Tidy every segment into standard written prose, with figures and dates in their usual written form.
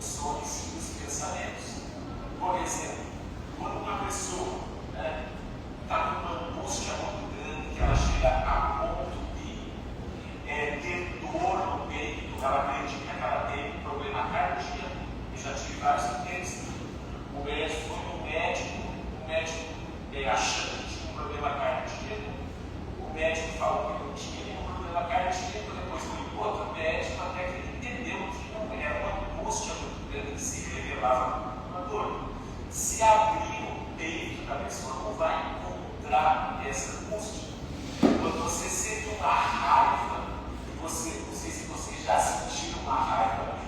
emoções e os pensamentos. Por exemplo, quando uma pessoa está numa angústia muito grande, que ela chega a ponto de ter dor no peito, ela acredita que ela tem um problema cardíaco. Eu já tive vários clientes. O médico foi no médico, o médico achando que tinha um problema cardíaco, o médico falou que não tinha nenhum problema cardíaco, depois foi em outro médico, até que ele entendeu que não era uma angústia muito grande que se revelava como uma dor. Se abrir o peito da pessoa, não vai encontrar essa angústia. Quando você sente uma raiva, não sei se você já sentiu uma raiva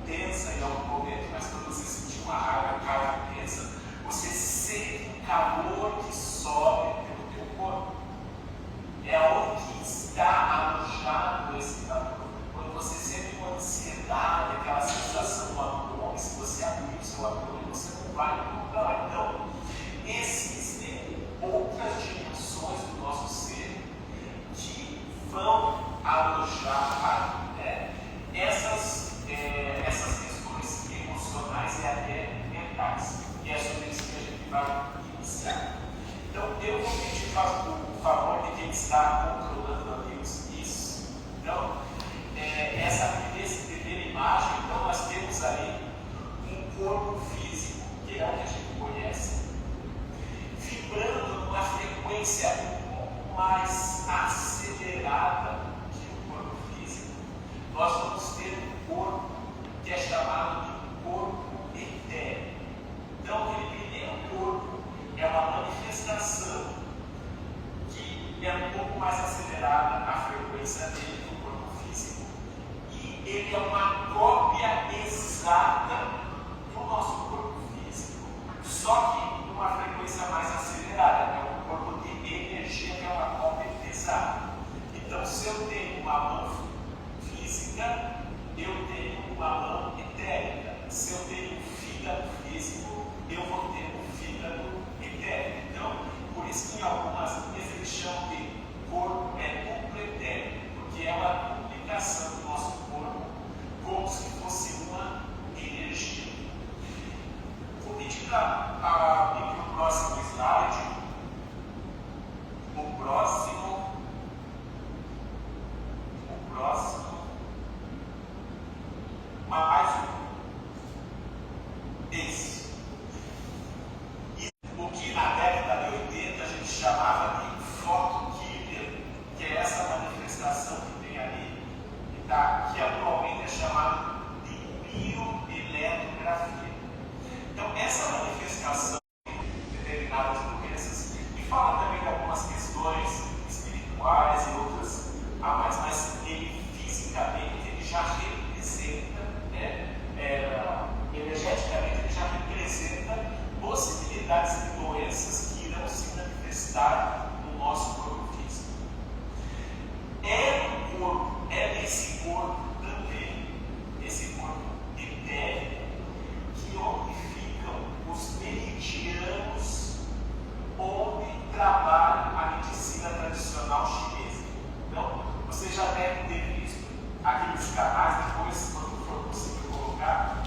intensa em algum momento, mas quando você sentiu uma raiva intensa, você sente um calor que sobe pelo teu corpo. É onde está alojado esse calor. Quando você sente uma ansiedade, aquela sensação no abdômen, se você abrir o seu abdômen, você não vai encontrar. Então, existem outras dimensões do nosso ser que vão alojar essas questões emocionais e até mentais. E é sobre isso que a gente vai iniciar. Então, eu vou pedir o favor de quem está controlando ali isso. Então, essa primeira imagem, então, nós temos aí um corpo físico, que é o que a gente conhece, vibrando numa frequência um pouco mais acelerada que o corpo físico. Nós vamos ter um corpo que é chamado de corpo etéreo. Então, aquele primeiro corpo é uma manifestação que é um pouco mais acelerada a frequência dele do corpo físico, e ele é uma cópia exata do nosso corpo físico, só que numa frequência mais acelerada. É um corpo de energia que é uma cópia exata. Então, se eu tenho uma mão física, eu tenho uma mão etérica. Se eu tenho um fígado físico, eu vou ter um fígado etérico. Então, por isso que em algumas linhas eles chamam de corpo duplo etérico, porque é uma duplicação do nosso corpo, como se fosse uma energia. Vou pedir para ir para o próximo slide. O próximo. Mais um. Esse. O que na década de 80 a gente chamava de photokiller, que é essa manifestação que tem ali, que atualmente é chamada de bioeletrografia. Então, essa manifestação de determinadas doenças, e fala também de algumas questões espirituais e outras a mais, mas ele fisicamente ele já representa, energeticamente ele já representa possibilidades de doenças que irão se manifestar no nosso corpo físico. É nesse corpo também, esse corpo etéreo, que onde ficam os meridianos onde trabalha a medicina tradicional chinesa. Então, você já deve ter visto aqueles canais, depois, quando for possível colocar.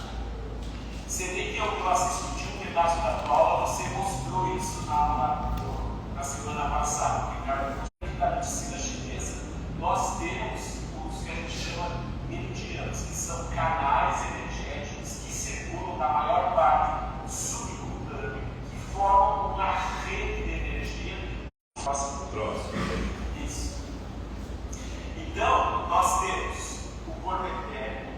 Você tem que eu assisti um pedaço da tua aula, você mostrou isso na semana passada, Ricardo. Da medicina chinesa, nós temos os que a gente chama meridianos, que são canais energéticos que circulam na maior parte subcutâneo, que formam uma rede de energia. Próximo. Isso. Então, nós temos o corpo etéreo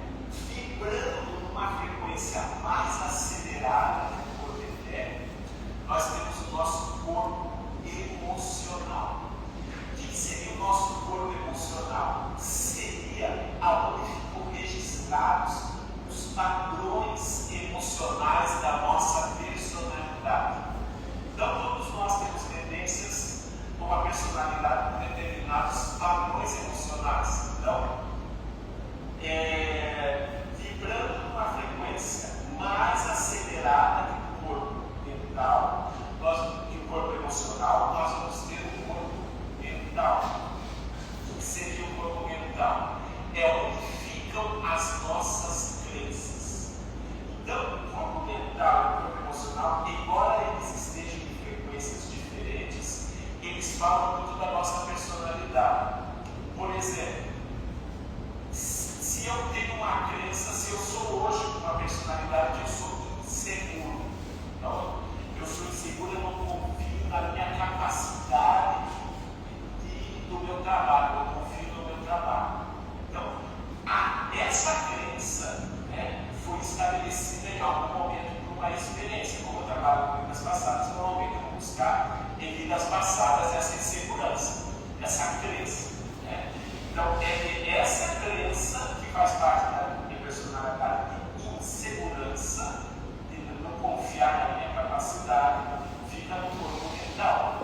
vibrando numa frequência mais acelerada do corpo etéreo. Nós temos o nosso corpo emocional. O que seria o nosso corpo emocional? Seria aonde ficam registrados os padrões emocionais da nossa personalidade. Então, todos nós temos tendências com uma personalidade com determinados padrões emocionais. Então, vibrando numa frequência mais acelerada do corpo mental, precisa em algum momento de uma experiência. Como eu trabalho com vidas passadas, normalmente eu vou buscar em vidas passadas essa insegurança, essa crença. Né? Então, é essa crença que faz parte da minha personalidade de insegurança, de não confiar na minha capacidade, fica no corpo mental.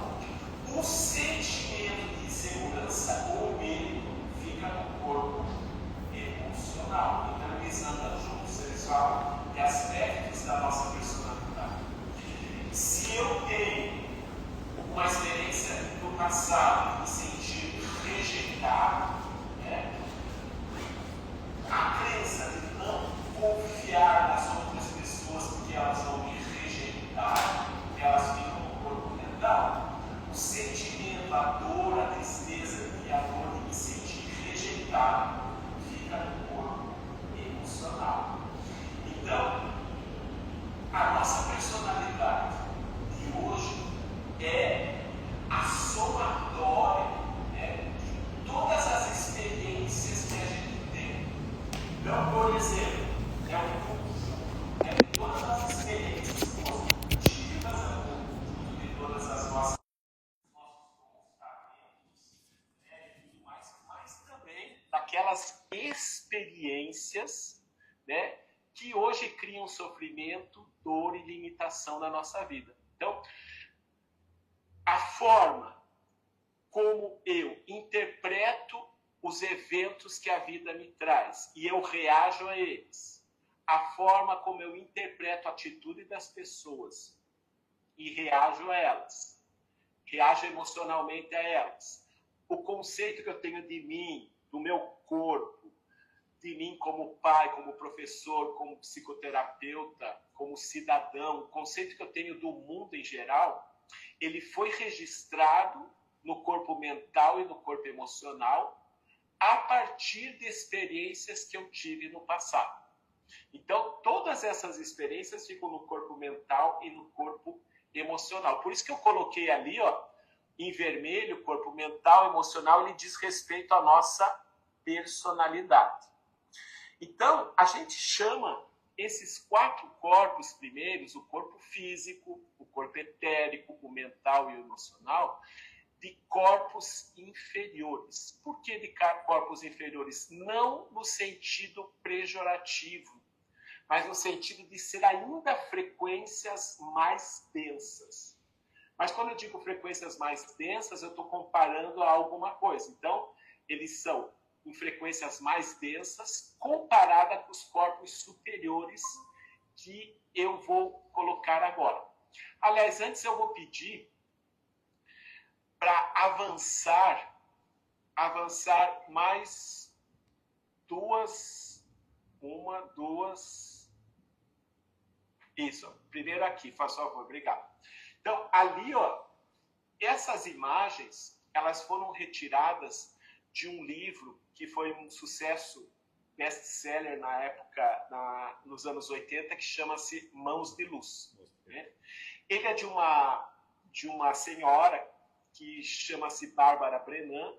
O sentimento de insegurança ou medo fica no corpo emocional. Então, eles andam juntos, eles falam de aspectos da nossa personalidade. Se eu tenho uma experiência do passado de me sentir rejeitado, né? A crença de não confiar nas outras pessoas porque elas vão me rejeitar, elas ficam no corpo mental. O sentimento, a dor, a tristeza e a dor de me sentir rejeitado fica no corpo emocional. Então, a nossa personalidade de hoje é a somatória, né, de todas as experiências que a gente tem. Então, por exemplo, é um conjunto, de todas as experiências positivas, é um conjunto de todas as nossos comportamentos, né, e tudo mais, mas também daquelas experiências, né, que hoje criam sofrimento, dor e limitação na nossa vida. Então, a forma como eu interpreto os eventos que a vida me traz e eu reajo a eles, a forma como eu interpreto a atitude das pessoas e reajo a elas, reajo emocionalmente a elas, o conceito que eu tenho de mim, do meu corpo, de mim como pai, como professor, como psicoterapeuta, como cidadão, o conceito que eu tenho do mundo em geral, ele foi registrado no corpo mental e no corpo emocional a partir de experiências que eu tive no passado. Então, todas essas experiências ficam no corpo mental e no corpo emocional. Por isso que eu coloquei ali, ó, em vermelho, corpo mental, emocional, ele diz respeito à nossa personalidade. Então, a gente chama esses 4 corpos primeiros, o corpo físico, o corpo etérico, o mental e o emocional, de corpos inferiores. Por que de corpos inferiores? Não no sentido pejorativo, mas no sentido de ser ainda frequências mais densas. Mas quando eu digo frequências mais densas, eu estou comparando a alguma coisa. Então, eles são em frequências mais densas, comparada com os corpos superiores que eu vou colocar agora. Aliás, antes eu vou pedir para avançar mais duas. Isso, primeiro aqui, faz favor, obrigado. Então, ali, ó, essas imagens, elas foram retiradas de um livro que foi um sucesso best-seller na época, nos anos 80, que chama-se Mãos de Luz. Né? Ele é de uma senhora que chama-se Bárbara Brennan.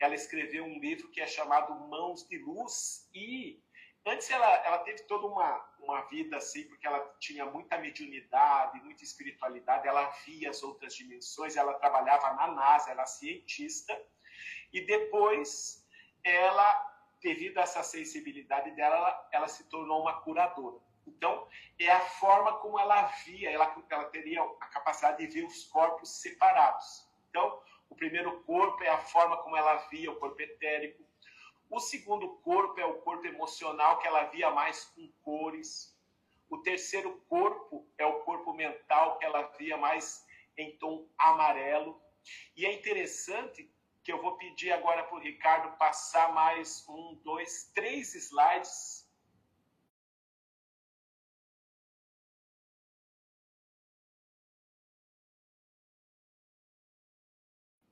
Ela escreveu um livro que é chamado Mãos de Luz e antes ela teve toda uma vida assim, porque ela tinha muita mediunidade, muita espiritualidade, ela via as outras dimensões, ela trabalhava na NASA, ela era cientista. E depois, ela, devido a essa sensibilidade dela, ela se tornou uma curadora. Então, é a forma como ela via, ela teria a capacidade de ver os corpos separados. Então, o primeiro corpo é a forma como ela via o corpo etérico. O segundo corpo é o corpo emocional, que ela via mais com cores. O terceiro corpo é o corpo mental, que ela via mais em tom amarelo. E é interessante que eu vou pedir agora para o Ricardo passar mais 1, 2, 3 slides.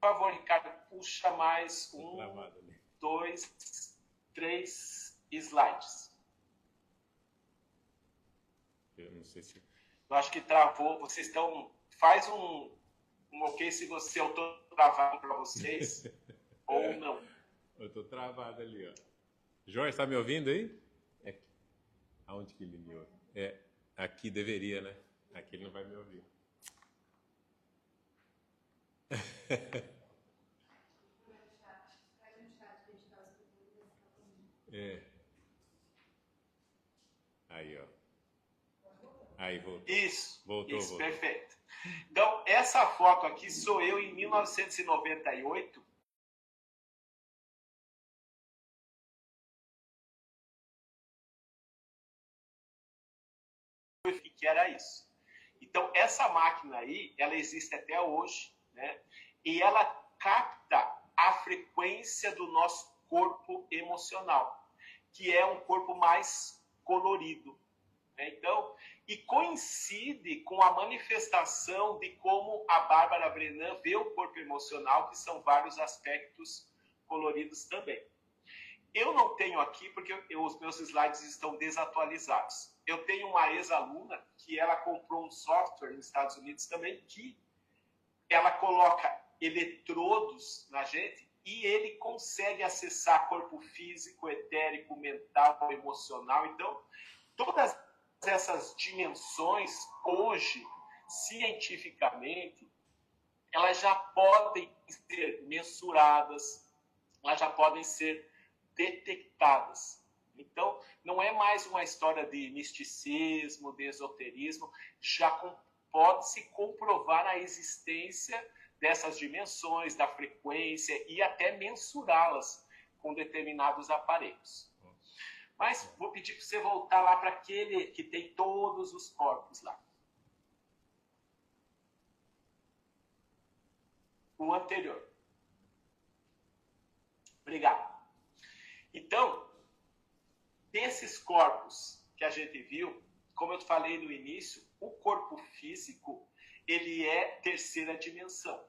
Por favor, Ricardo, puxa mais 1, 2, 3 slides. Eu não sei se... Eu acho que travou. Vocês estão... Faz um ok se eu estou travado para vocês ou não. Eu estou travado ali, ó. Jorge, está me ouvindo aí? Aonde que ele me ouve? Aqui deveria, né? Aqui ele não vai me ouvir. É. Aí, ó. Aí, voltou. Isso, Voltou. perfeito. Então, essa foto aqui sou eu em 1998. Que era isso. Então, essa máquina aí, ela existe até hoje, né? E ela capta a frequência do nosso corpo emocional, que é um corpo mais colorido. Né? Então, e coincide com a manifestação de como a Bárbara Brenan vê o corpo emocional, que são vários aspectos coloridos também. Eu não tenho aqui porque os meus slides estão desatualizados. Eu tenho uma ex-aluna que ela comprou um software nos Estados Unidos também que ela coloca eletrodos na gente e ele consegue acessar corpo físico, etérico, mental, emocional. Então, todas essas dimensões hoje, cientificamente, elas já podem ser mensuradas, elas já podem ser detectadas. Então, não é mais uma história de misticismo, de esoterismo, já pode-se comprovar a existência dessas dimensões, da frequência e até mensurá-las com determinados aparelhos. Mas vou pedir para você voltar lá para aquele que tem todos os corpos lá. O anterior. Obrigado. Então, desses corpos que a gente viu, como eu falei no início, o corpo físico, ele é terceira dimensão.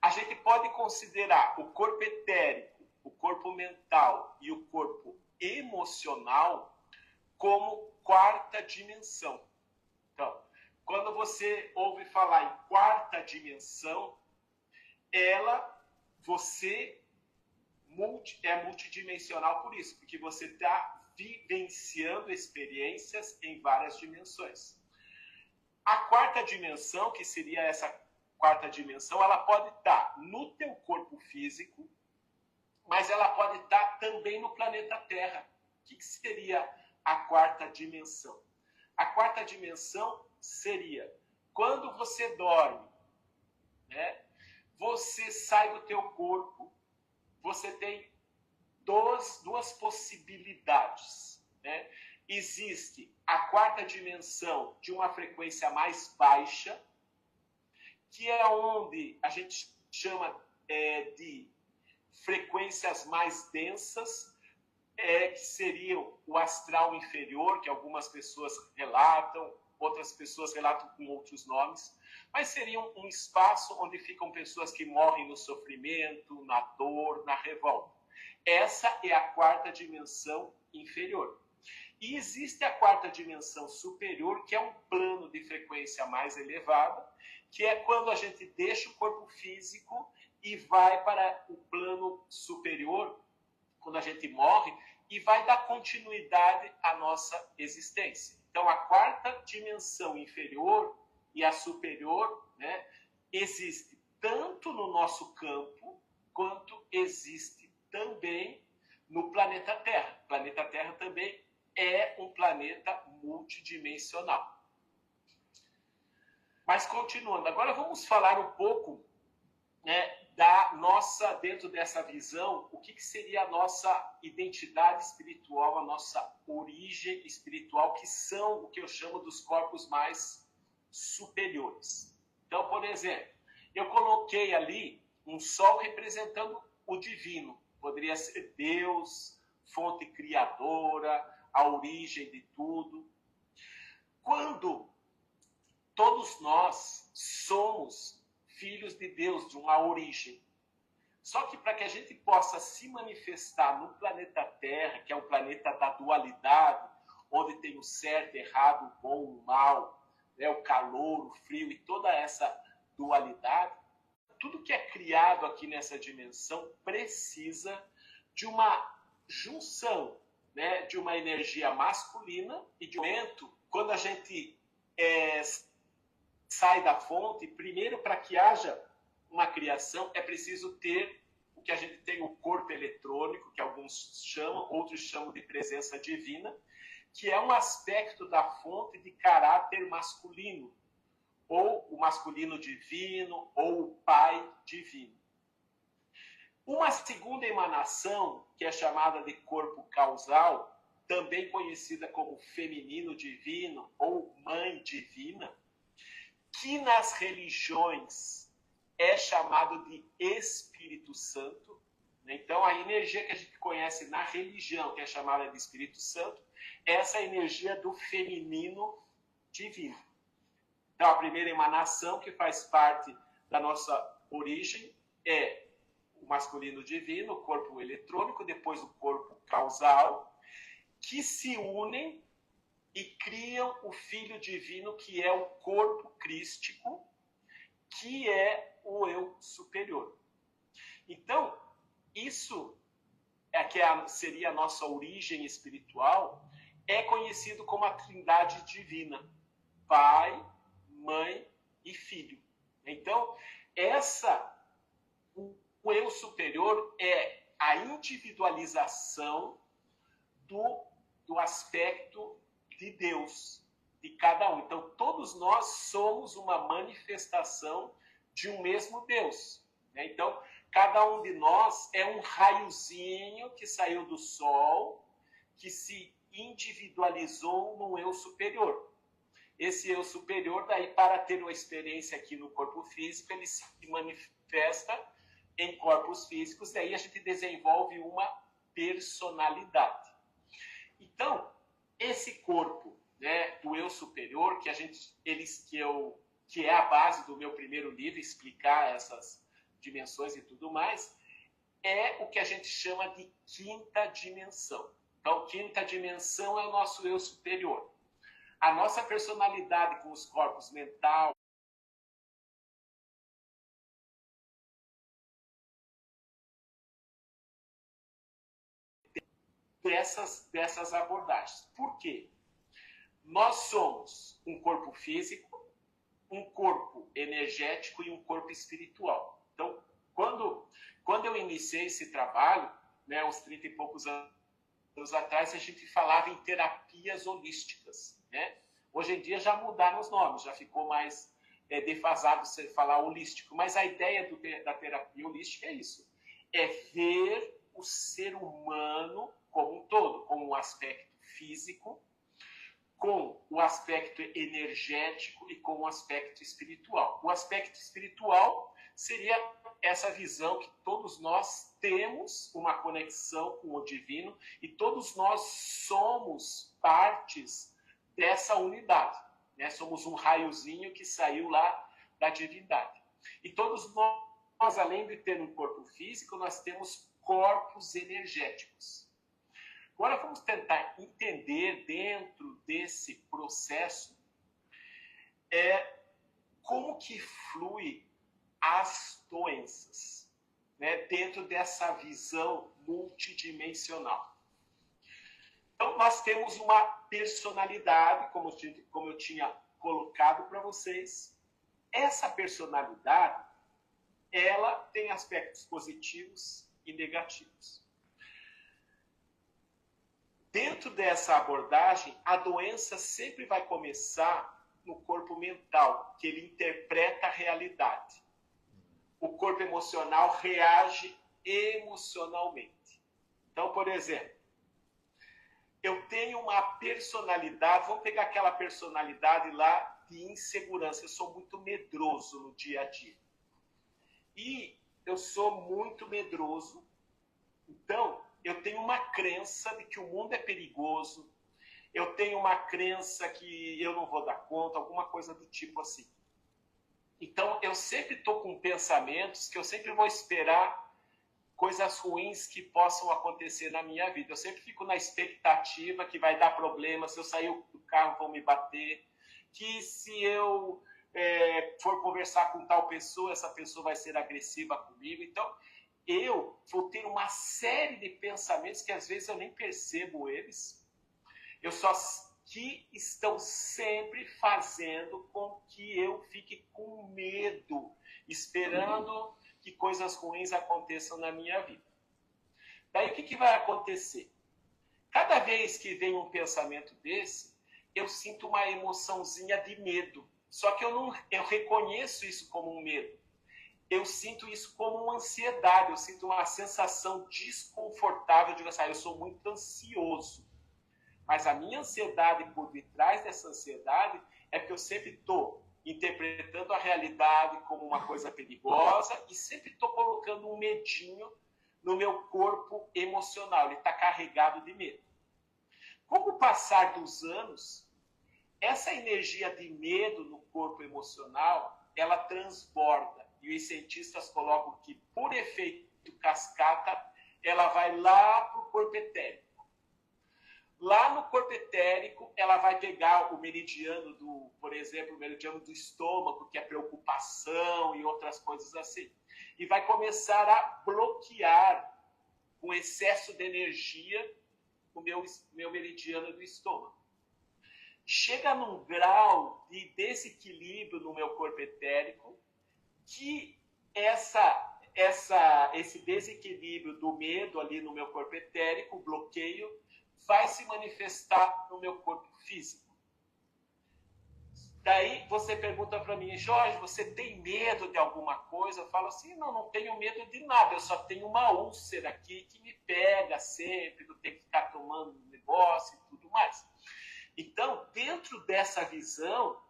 A gente pode considerar o corpo etérico, o corpo mental e o corpo emocional como quarta dimensão. Então, quando você ouve falar em quarta dimensão, você é multidimensional por isso, porque você está vivenciando experiências em várias dimensões. A quarta dimensão, que seria essa quarta dimensão, ela pode estar no teu corpo físico, mas ela pode estar também no planeta Terra. O que seria a quarta dimensão? A quarta dimensão seria quando você dorme, né? Você sai do teu corpo, você tem duas possibilidades. Né? Existe a quarta dimensão de uma frequência mais baixa, que é onde a gente chama de frequências mais densas, que seriam o astral inferior, que algumas pessoas relatam, outras pessoas relatam com outros nomes, mas seria um espaço onde ficam pessoas que morrem no sofrimento, na dor, na revolta. Essa é a quarta dimensão inferior. E existe a quarta dimensão superior, que é um plano de frequência mais elevada, que é quando a gente deixa o corpo físico e vai para o plano superior, quando a gente morre, e vai dar continuidade à nossa existência. Então, a quarta dimensão inferior e a superior, né, existe tanto no nosso campo, quanto existe também no planeta Terra. O planeta Terra também é um planeta multidimensional. Mas continuando, agora vamos falar um pouco, né, da nossa, dentro dessa visão, o que seria a nossa identidade espiritual, a nossa origem espiritual, que são o que eu chamo dos corpos mais superiores. Então, por exemplo, eu coloquei ali um sol representando o divino. Poderia ser Deus, fonte criadora, a origem de tudo. Quando todos nós somos filhos de Deus, de uma origem. Só que para que a gente possa se manifestar no planeta Terra, que é um planeta da dualidade, onde tem o certo, errado, o bom, o mal, né, o calor, o frio e toda essa dualidade, tudo que é criado aqui nessa dimensão precisa de uma junção, né, de uma energia masculina e de um momento quando a gente sai da fonte, primeiro, para que haja uma criação, é preciso ter o que a gente tem, o corpo eletrônico, que alguns chamam, outros chamam de presença divina, que é um aspecto da fonte de caráter masculino, ou o masculino divino, ou o pai divino. Uma segunda emanação, que é chamada de corpo causal, também conhecida como feminino divino ou mãe divina, que nas religiões é chamado de Espírito Santo. Então, a energia que a gente conhece na religião, que é chamada de Espírito Santo, é essa energia do feminino divino. Então, a primeira emanação, que faz parte da nossa origem, é o masculino divino, o corpo eletrônico, depois o corpo causal, que se unem e criam o Filho Divino, que é o corpo crístico, que é o eu superior. Então, isso é que seria a nossa origem espiritual, é conhecido como a Trindade Divina, Pai, Mãe e Filho. Então, o eu superior é a individualização do aspecto de Deus, de cada um. Então, todos nós somos uma manifestação de um mesmo Deus. Então, cada um de nós é um raiozinho que saiu do Sol, que se individualizou num eu superior. Esse eu superior, daí, para ter uma experiência aqui no corpo físico, ele se manifesta em corpos físicos, daí a gente desenvolve uma personalidade. Então, esse corpo, né, do eu superior, que é a base do meu primeiro livro, explicar essas dimensões e tudo mais, é o que a gente chama de quinta dimensão. Então, quinta dimensão é o nosso eu superior. A nossa personalidade com os corpos mental, dessas abordagens. Por quê? Nós somos um corpo físico, um corpo energético e um corpo espiritual. Então, quando eu iniciei esse trabalho, né, uns 30 e poucos anos atrás, a gente falava em terapias holísticas. Né? Hoje em dia já mudaram os nomes, já ficou mais defasado você falar holístico. Mas a ideia da terapia holística é isso. É ver o ser humano como um todo, com um aspecto físico, com o aspecto energético e com o aspecto espiritual. O aspecto espiritual seria essa visão que todos nós temos uma conexão com o divino e todos nós somos partes dessa unidade. Né? Somos um raiozinho que saiu lá da divindade. E todos nós, além de ter um corpo físico, nós temos corpos energéticos. Agora vamos tentar entender dentro desse processo como que flui as doenças, né, dentro dessa visão multidimensional. Então nós temos uma personalidade, como eu tinha colocado para vocês. Essa personalidade, ela tem aspectos positivos e negativos. Dentro dessa abordagem, a doença sempre vai começar no corpo mental, que ele interpreta a realidade. O corpo emocional reage emocionalmente. Então, por exemplo, eu tenho uma personalidade, vamos pegar aquela personalidade lá de insegurança. Eu sou muito medroso no dia a dia. E eu sou muito medroso, então eu tenho uma crença de que o mundo é perigoso, eu tenho uma crença que eu não vou dar conta, alguma coisa do tipo assim. Então eu sempre estou com pensamentos que eu sempre vou esperar coisas ruins que possam acontecer na minha vida. Eu sempre fico na expectativa que vai dar problema, se eu sair do carro vão me bater, que se eu for conversar com tal pessoa, essa pessoa vai ser agressiva comigo. Então, eu vou ter uma série de pensamentos que às vezes eu nem percebo eles. que estão sempre fazendo com que eu fique com medo, esperando que coisas ruins aconteçam na minha vida. Daí o que vai acontecer? Cada vez que vem um pensamento desse, eu sinto uma emoçãozinha de medo. Só que eu reconheço isso como um medo. Eu sinto isso como uma ansiedade, eu sinto uma sensação desconfortável de eu sou muito ansioso. Mas a minha ansiedade por detrás dessa ansiedade é que eu sempre estou interpretando a realidade como uma coisa perigosa e sempre estou colocando um medinho no meu corpo emocional. Ele está carregado de medo. Com o passar dos anos, essa energia de medo no corpo emocional, ela transborda. E os cientistas colocam que, por efeito cascata, ela vai lá para o corpo etérico. Lá no corpo etérico, ela vai pegar o meridiano por exemplo, o meridiano do estômago, que é preocupação e outras coisas assim. E vai começar a bloquear, com excesso de energia, o meu meridiano do estômago. Chega num grau de desequilíbrio no meu corpo etérico que esse desequilíbrio do medo ali no meu corpo etérico, o bloqueio, vai se manifestar no meu corpo físico. Daí você pergunta para mim, Jorge, você tem medo de alguma coisa? Eu falo assim, não tenho medo de nada, eu só tenho uma úlcera aqui que me pega sempre, eu tenho que ficar tomando um negócio e tudo mais. Então, dentro dessa visão,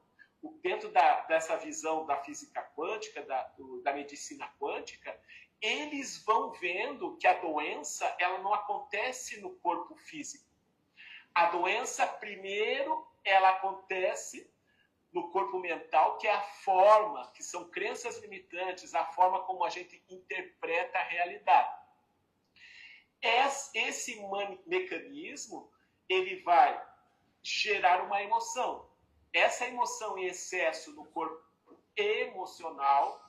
dessa visão da física quântica, da medicina quântica, eles vão vendo que a doença ela não acontece no corpo físico. A doença, primeiro, ela acontece no corpo mental, que é a forma, que são crenças limitantes, a forma como a gente interpreta a realidade. Esse mecanismo, ele vai gerar uma emoção. Essa emoção em excesso no corpo emocional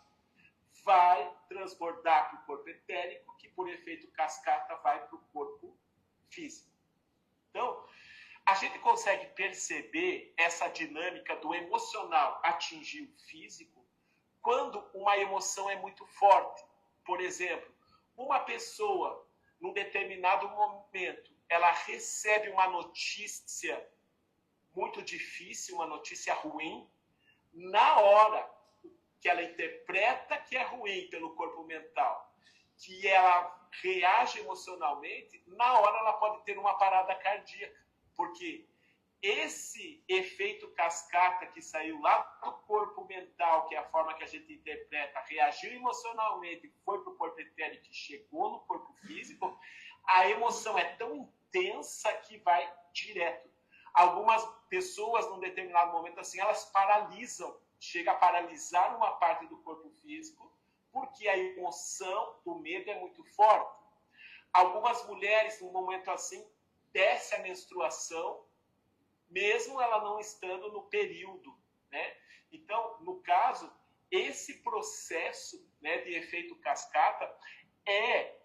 vai transbordar para o corpo etérico, que por efeito cascata vai para o corpo físico. Então, a gente consegue perceber essa dinâmica do emocional atingir o físico quando uma emoção é muito forte. Por exemplo, uma pessoa, num determinado momento, ela recebe uma notícia muito difícil, uma notícia ruim, na hora que ela interpreta que é ruim pelo corpo mental, que ela reage emocionalmente, na hora ela pode ter uma parada cardíaca, porque esse efeito cascata que saiu lá do corpo mental, que é a forma que a gente interpreta, reagiu emocionalmente, foi para o corpo etérico e chegou no corpo físico, a emoção é tão intensa que vai direto. Algumas pessoas, num determinado momento, assim, elas paralisam, chega a paralisar uma parte do corpo físico, porque a emoção do medo é muito forte. Algumas mulheres, num momento assim, desce a menstruação, mesmo ela não estando no período, né? Então, no caso, esse processo, né, de efeito cascata é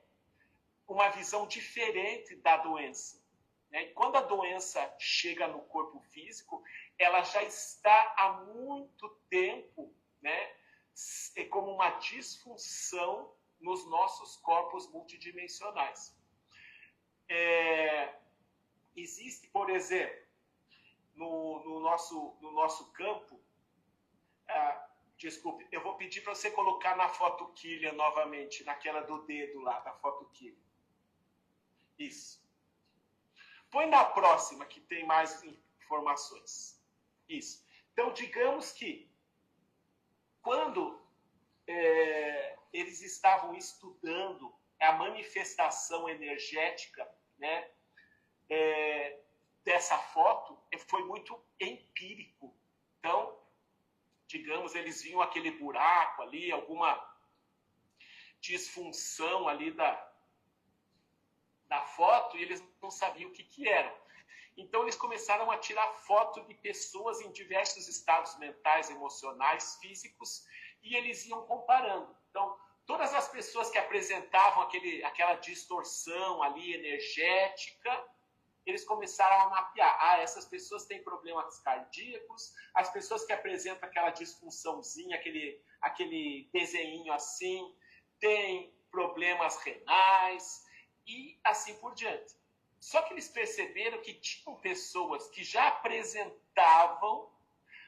uma visão diferente da doença. Né? Quando a doença chega no corpo físico, ela já está há muito tempo, né, como uma disfunção nos nossos corpos multidimensionais. Existe, por exemplo, no nosso campo, desculpe, eu vou pedir para você colocar na foto Killian novamente, naquela do dedo lá, da foto Killian. Isso. Põe na próxima, que tem mais informações. Isso. Então, digamos que, quando eles estavam estudando a manifestação energética, né, dessa foto, foi muito empírico. Então, digamos, eles viam aquele buraco ali, alguma disfunção ali da foto, e eles não sabiam o que era. Então, eles começaram a tirar foto de pessoas em diversos estados mentais, emocionais, físicos, e eles iam comparando. Então, todas as pessoas que apresentavam aquela distorção ali energética, eles começaram a mapear. Essas pessoas têm problemas cardíacos, as pessoas que apresentam aquela disfunçãozinha, aquele desenho assim, têm problemas renais e assim por diante. Só que eles perceberam que tinham pessoas que já apresentavam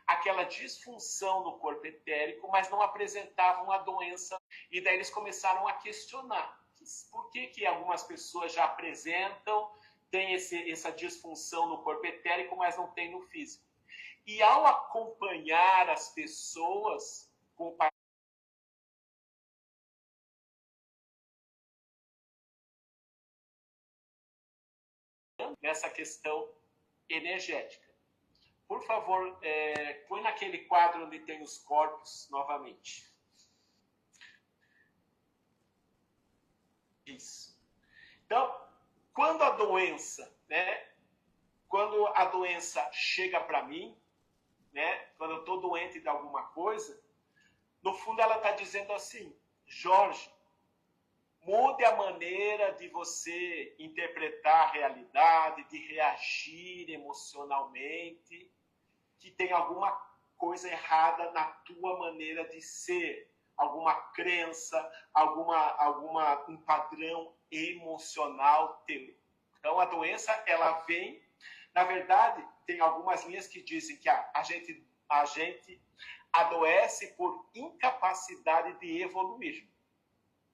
aquela disfunção no corpo etérico, mas não apresentavam a doença. E daí eles começaram a questionar por que algumas pessoas já apresentam, tem essa disfunção no corpo etérico, mas não tem no físico. E ao acompanhar as pessoas com nessa questão energética. Por favor, põe naquele quadro onde tem os corpos novamente. Isso. Então, quando a doença chega para mim, quando eu estou doente de alguma coisa, no fundo ela está dizendo assim: Jorge, mude a maneira de você interpretar a realidade, de reagir emocionalmente, que tem alguma coisa errada na tua maneira de ser, alguma crença, um padrão emocional teu. Então a doença, ela vem, na verdade, tem algumas linhas que dizem que a gente adoece por incapacidade de evoluir,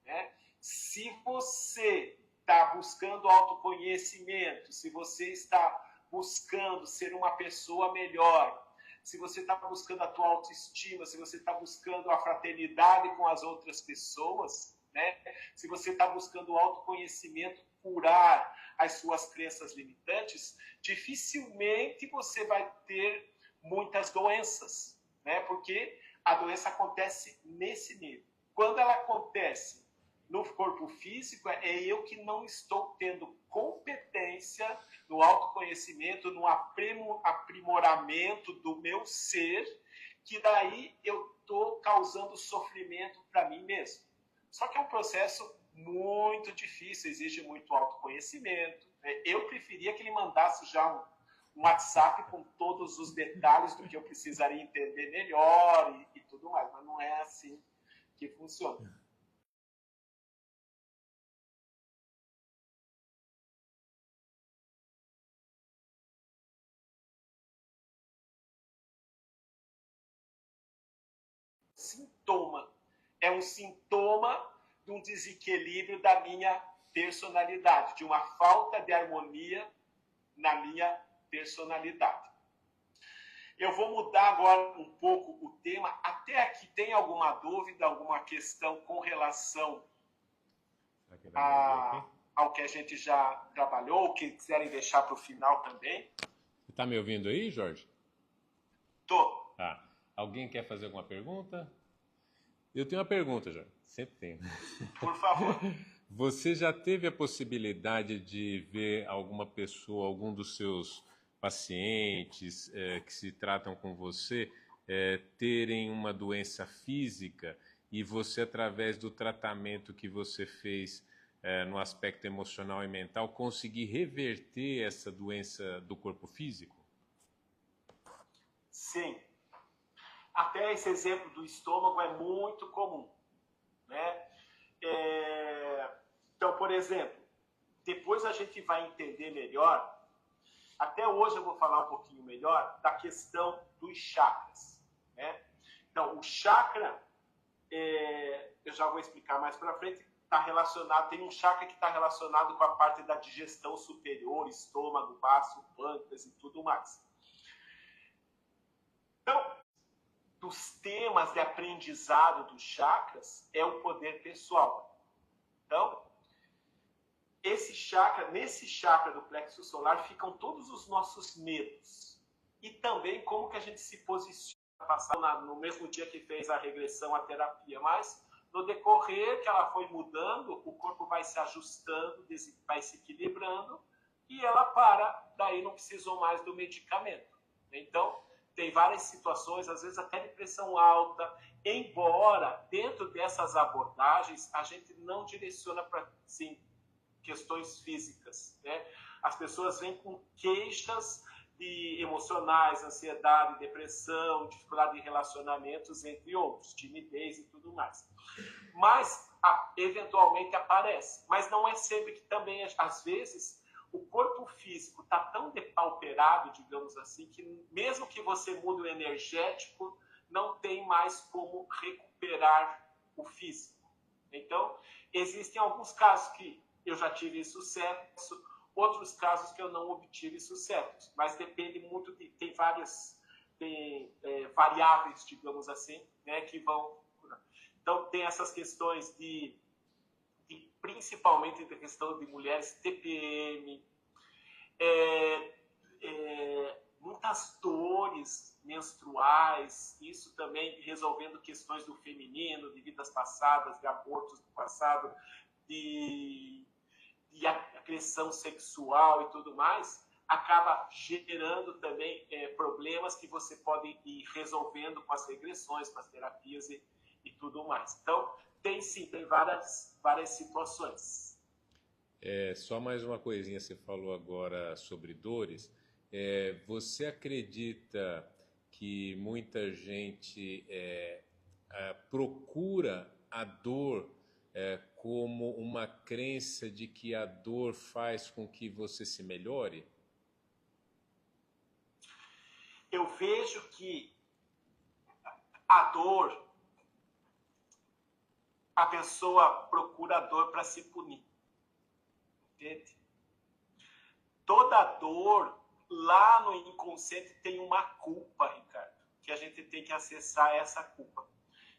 né? Se você está buscando autoconhecimento, se você está buscando ser uma pessoa melhor, se você está buscando a tua autoestima, se você está buscando a fraternidade com as outras pessoas, né? Se você está buscando o autoconhecimento, curar as suas crenças limitantes, dificilmente você vai ter muitas doenças, né? Porque a doença acontece nesse nível. Quando ela acontece no corpo físico, é eu que não estou tendo competência no autoconhecimento, no aprimoramento do meu ser, que daí eu estou causando sofrimento para mim mesmo. Só que é um processo muito difícil, exige muito autoconhecimento. Eu preferia que ele mandasse já um WhatsApp com todos os detalhes do que eu precisaria entender melhor e tudo mais, mas não é assim que funciona. Sintoma. É um sintoma de um desequilíbrio da minha personalidade, de uma falta de harmonia na minha personalidade. Eu vou mudar agora um pouco o tema. Até aqui tem alguma dúvida, alguma questão com relação ao que a gente já trabalhou, ou que quiserem deixar para o final também? Você está me ouvindo aí, Jorge? Tô. Tá. Alguém quer fazer alguma pergunta? Eu tenho uma pergunta, Jorge. Sempre tenho. Por favor. Você já teve a possibilidade de ver alguma pessoa, algum dos seus pacientes que se tratam com você, terem uma doença física e você, através do tratamento que você fez no aspecto emocional e mental, conseguir reverter essa doença do corpo físico? Sim. Até esse exemplo do estômago é muito comum, né? Então, por exemplo, depois a gente vai entender melhor, até hoje eu vou falar um pouquinho melhor da questão dos chakras, né? Então, o chakra, eu já vou explicar mais para frente, está relacionado, tem um chakra que está relacionado com a parte da digestão superior, estômago, baço, pâncreas e tudo mais. Então, dos temas de aprendizado dos chakras é o poder pessoal. Então, nesse chakra do plexo solar ficam todos os nossos medos. E também como que a gente se posiciona, passar no mesmo dia que fez a regressão, a terapia, mas no decorrer que ela foi mudando, o corpo vai se ajustando, vai se equilibrando, e ela daí não precisou mais do medicamento. Então, tem várias situações, às vezes até de pressão alta, embora dentro dessas abordagens a gente não direciona para questões físicas, né? As pessoas vêm com queixas emocionais, ansiedade, depressão, dificuldade de relacionamentos, entre outros, timidez e tudo mais. Mas, eventualmente aparece. Mas não é sempre que também, às vezes, o corpo físico está tão depauperado, digamos assim, que mesmo que você mude o energético, não tem mais como recuperar o físico. Então, existem alguns casos que eu já tive sucesso, outros casos que eu não obtive sucesso, mas depende muito tem várias variáveis, digamos assim, né, que vão. Então tem essas questões de principalmente a questão de mulheres TPM, muitas dores menstruais, isso também resolvendo questões do feminino, de vidas passadas, de abortos do passado, de agressão sexual e tudo mais, acaba gerando também problemas que você pode ir resolvendo com as regressões, com as terapias e tudo mais. Então, tem várias situações. Só mais uma coisinha, você falou agora sobre dores. Você acredita que muita gente procura a dor como uma crença de que a dor faz com que você se melhore? Eu vejo que a dor, a pessoa procura a dor para se punir. Entende? Toda dor, lá no inconsciente, tem uma culpa, Ricardo, que a gente tem que acessar essa culpa.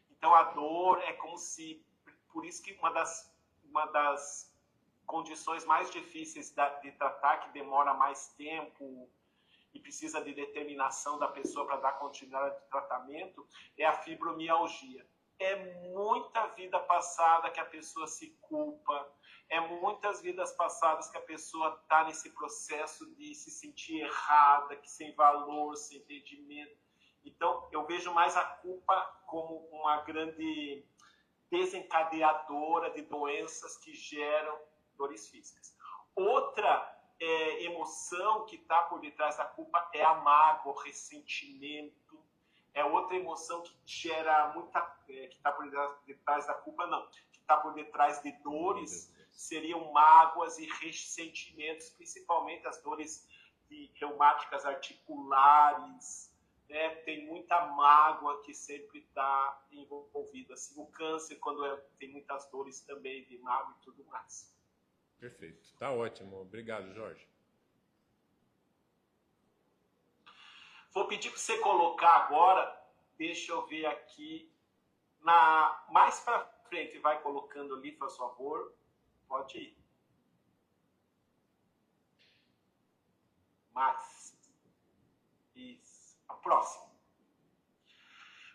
Então, a dor é como se... Por isso que uma das condições mais difíceis de tratar, que demora mais tempo e precisa de determinação da pessoa para dar continuidade de tratamento, é a fibromialgia. É muita vida passada que a pessoa se culpa, é muitas vidas passadas que a pessoa está nesse processo de se sentir errada, que sem valor, sem entendimento. Então, eu vejo mais a culpa como uma grande desencadeadora de doenças que geram dores físicas. Outra emoção que está por detrás da culpa é a mágoa, o ressentimento. É outra emoção que gera muita... que está por detrás da culpa, não. Que está por detrás de dores seriam mágoas e ressentimentos, principalmente as dores reumáticas articulares. Tem muita mágoa que sempre está envolvida. Assim, o câncer, quando tem muitas dores também de mágoa e tudo mais. Perfeito. Tá ótimo. Obrigado, Jorge. Vou pedir para você colocar agora, deixa eu ver aqui, mais para frente, vai colocando ali, por favor. Pode ir. Mais. Isso. A próxima.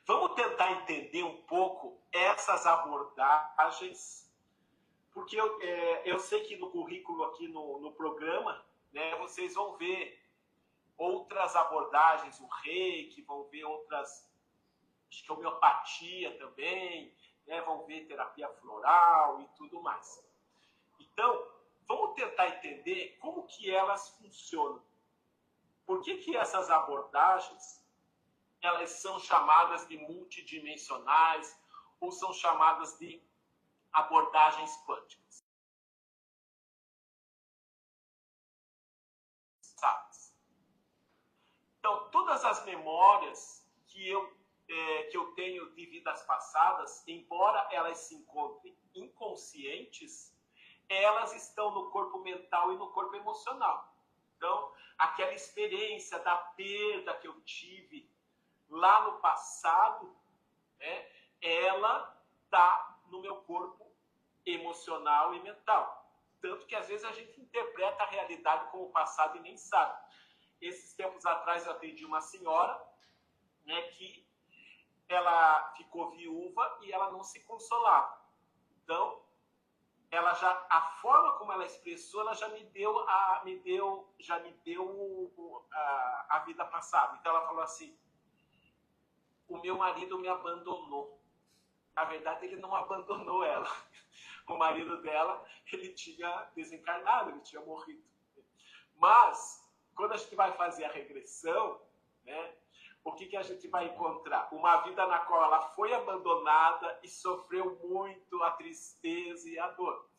Vamos tentar entender um pouco essas abordagens, porque eu sei que no currículo aqui no programa, né, vocês vão ver outras abordagens, o reiki, vão ver outras, acho que homeopatia também, né, vão ver terapia floral e tudo mais. Então, vamos tentar entender como que elas funcionam. Por que essas abordagens, elas são chamadas de multidimensionais ou são chamadas de abordagens quânticas? Então, todas as memórias que eu tenho de vidas passadas, embora elas se encontrem inconscientes, elas estão no corpo mental e no corpo emocional. Então, aquela experiência da perda que eu tive lá no passado, né, ela está no meu corpo emocional e mental. Tanto que, às vezes, a gente interpreta a realidade como passado e nem sabe. Esses tempos atrás, eu atendi uma senhora, né, que ela ficou viúva e ela não se consolava. Então, a forma como ela expressou, ela já me deu a vida passada. Então ela falou assim: o meu marido me abandonou. Na verdade, ele não abandonou ela. O marido dela, ele tinha desencarnado, ele tinha morrido. Mas, quando a gente vai fazer a regressão, né, o que a gente vai encontrar? Uma vida na qual ela foi abandonada e sofreu muito a tristeza e a dor.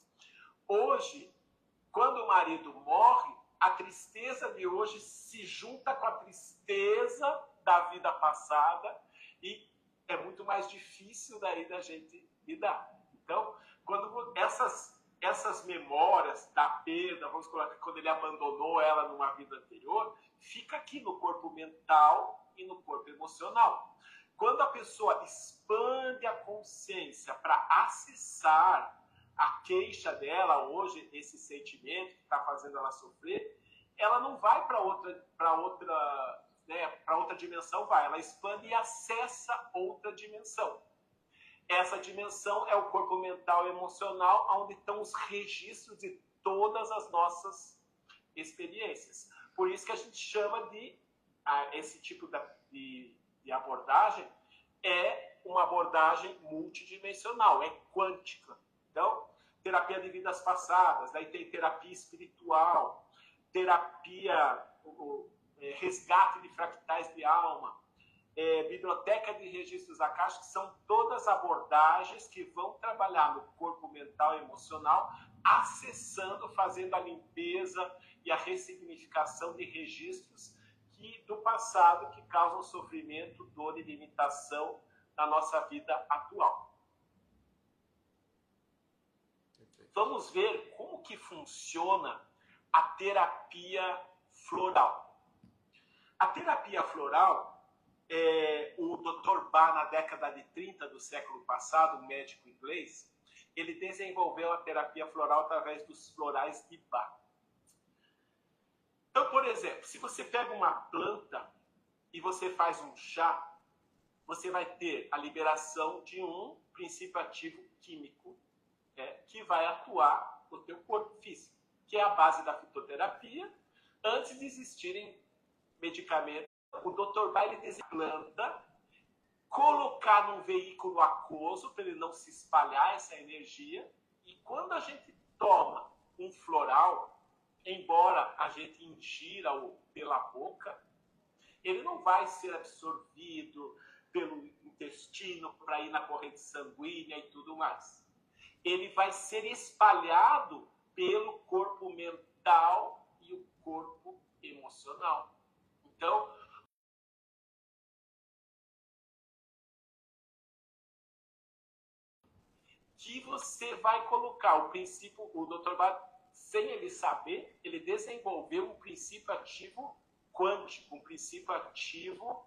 Hoje, quando o marido morre, a tristeza de hoje se junta com a tristeza da vida passada e é muito mais difícil daí da gente lidar. Então, quando essas memórias da perda, vamos colocar, quando ele abandonou ela numa vida anterior, fica aqui no corpo mental e no corpo emocional. Quando a pessoa expande a consciência para acessar a queixa dela hoje, esse sentimento que está fazendo ela sofrer, ela não vai para outra dimensão, ela expande e acessa outra dimensão. Essa dimensão é o corpo mental e emocional, onde estão os registros de todas as nossas experiências. Por isso que a gente chama de esse tipo de abordagem é uma abordagem multidimensional, é quântica. Então, terapia de vidas passadas, daí tem terapia espiritual, terapia, resgate de fractais de alma, biblioteca de registros akáshicos, são todas abordagens que vão trabalhar no corpo mental e emocional, acessando, fazendo a limpeza e a ressignificação de registros do passado que causam sofrimento, dor e limitação na nossa vida atual. Vamos ver como que funciona a terapia floral. A terapia floral, o Dr. Bach, na década de 30 do século passado, um médico inglês, ele desenvolveu a terapia floral através dos florais de Bach. Então, por exemplo, se você pega uma planta e você faz um chá, você vai ter a liberação de um princípio ativo químico que vai atuar no teu corpo físico, que é a base da fitoterapia. Antes de existirem medicamentos, o Dr. Bach desenha planta, colocar num veículo aquoso para ele não se espalhar essa energia, e quando a gente toma um floral, embora a gente ingira-o pela boca, ele não vai ser absorvido pelo intestino para ir na corrente sanguínea e tudo mais. Ele vai ser espalhado pelo corpo mental e o corpo emocional. Então, que você vai colocar o princípio, o Dr. Bach, sem ele saber, ele desenvolveu um princípio ativo quântico, um princípio ativo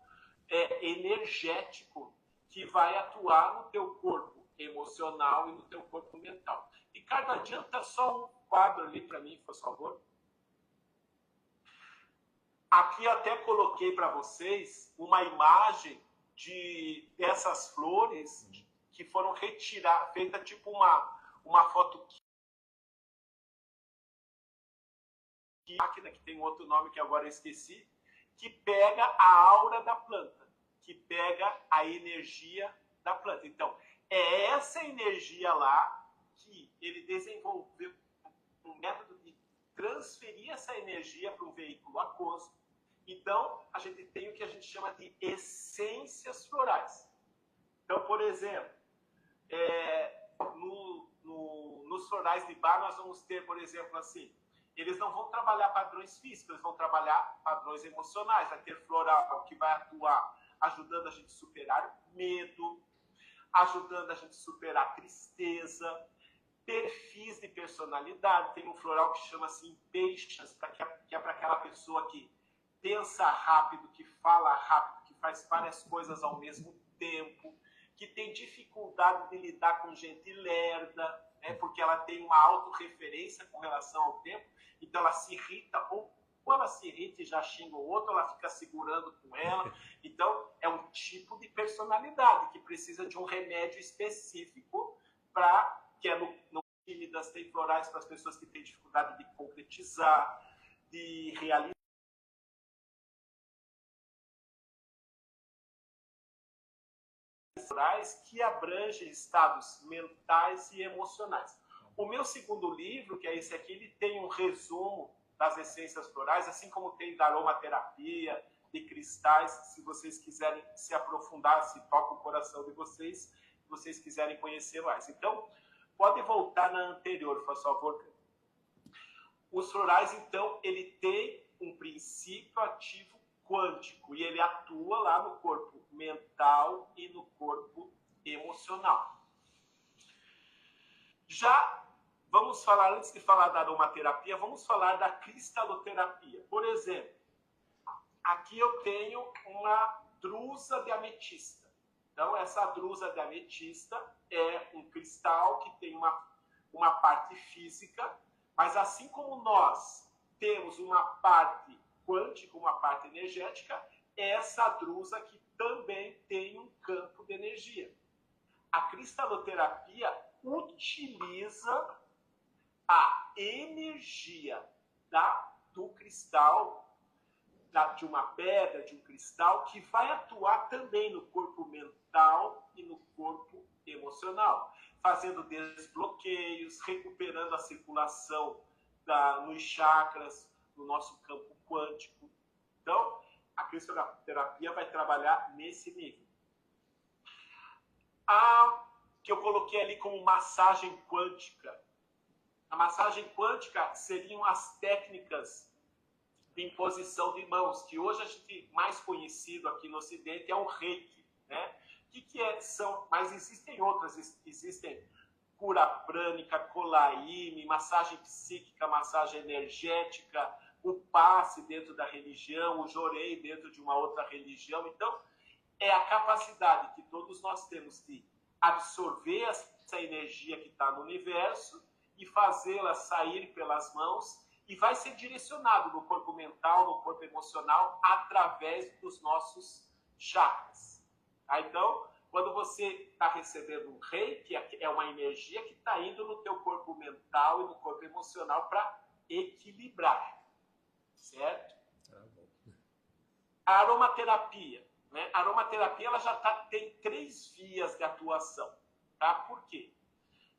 energético, que vai atuar no teu corpo emocional e no teu corpo mental. Ricardo, adianta só um quadro ali para mim, por favor. Aqui até coloquei para vocês uma imagem dessas flores que foram retiradas, feita tipo uma foto máquina, que tem outro nome que agora eu esqueci, que pega a aura da planta, que pega a energia da planta. Então, é essa energia lá que ele desenvolveu um método de transferir essa energia para um veículo aquoso. Então, a gente tem o que a gente chama de essências florais. Então, por exemplo, nos florais de Bach, nós vamos ter, por exemplo, assim, eles não vão trabalhar padrões físicos, eles vão trabalhar padrões emocionais. Vai ter floral que vai atuar ajudando a gente a superar medo, ajudando a gente a superar tristeza, perfis de personalidade. Tem um floral que chama-se Impatience, que é para aquela pessoa que pensa rápido, que fala rápido, que faz várias coisas ao mesmo tempo, que tem dificuldade de lidar com gente lerda, porque ela tem uma autorreferência com relação ao tempo, então ela se irrita, ou ela se irrita e já xinga o outro, ela fica segurando com ela. Então, é um tipo de personalidade que precisa de um remédio específico que é no time das tem florais para as pessoas que têm dificuldade de concretizar, de realizar, que abrange estados mentais e emocionais. O meu segundo livro, que é esse aqui, ele tem um resumo das essências florais, assim como tem da aromaterapia, de cristais, se vocês quiserem se aprofundar, se toca o coração de vocês, se vocês quiserem conhecer mais. Então, pode voltar na anterior, por favor. Os florais, então, ele tem um princípio ativo quântico e ele atua lá no corpo mental e no corpo emocional. Já vamos falar, antes de falar da aromaterapia, vamos falar da cristaloterapia. Por exemplo, aqui eu tenho uma drusa de ametista. Então, essa drusa de ametista é um cristal que tem uma parte física, mas assim como nós temos uma parte quântica, uma parte energética, essa drusa aqui também tem um campo de energia. A cristaloterapia utiliza a energia do cristal, de uma pedra, de um cristal, que vai atuar também no corpo mental e no corpo emocional, fazendo desbloqueios, recuperando a circulação nos chakras, no nosso campo quântico. Então, a cristaloterapia vai trabalhar nesse nível. A que eu coloquei ali como massagem quântica. A massagem quântica seriam as técnicas de imposição de mãos, que hoje a gente mais conhecido aqui no Ocidente é o Reiki, né? Mas existem outras, existem cura prânica, colaíne, massagem psíquica, massagem energética, o passe dentro da religião, o jorei dentro de uma outra religião. Então, é a capacidade que todos nós temos de absorver essa energia que está no universo e fazê-la sair pelas mãos, e vai ser direcionado no corpo mental, no corpo emocional, através dos nossos chakras. Tá? Então, quando você está recebendo um reiki, é uma energia que está indo no teu corpo mental e no corpo emocional para equilibrar. Certo? A aromaterapia. Né? A aromaterapia ela já tem 3 vias de atuação. Tá? Por quê?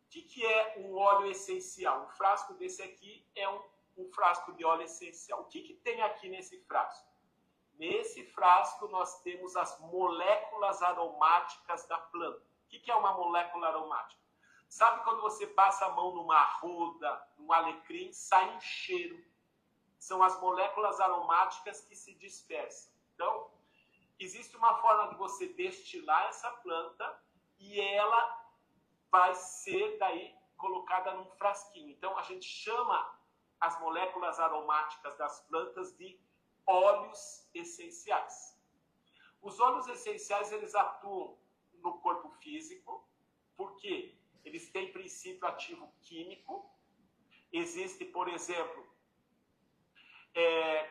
O que é um óleo essencial? Um frasco desse aqui é um frasco de óleo essencial. O que tem aqui nesse frasco? Nesse frasco nós temos as moléculas aromáticas da planta. O que é uma molécula aromática? Sabe quando você passa a mão numa arruda, num alecrim, sai um cheiro? São as moléculas aromáticas que se dispersam. Então, existe uma forma de você destilar essa planta e ela vai ser daí colocada num frasquinho. Então, a gente chama as moléculas aromáticas das plantas de óleos essenciais. Os óleos essenciais, eles atuam no corpo físico, porque eles têm princípio ativo químico. Existe, por exemplo,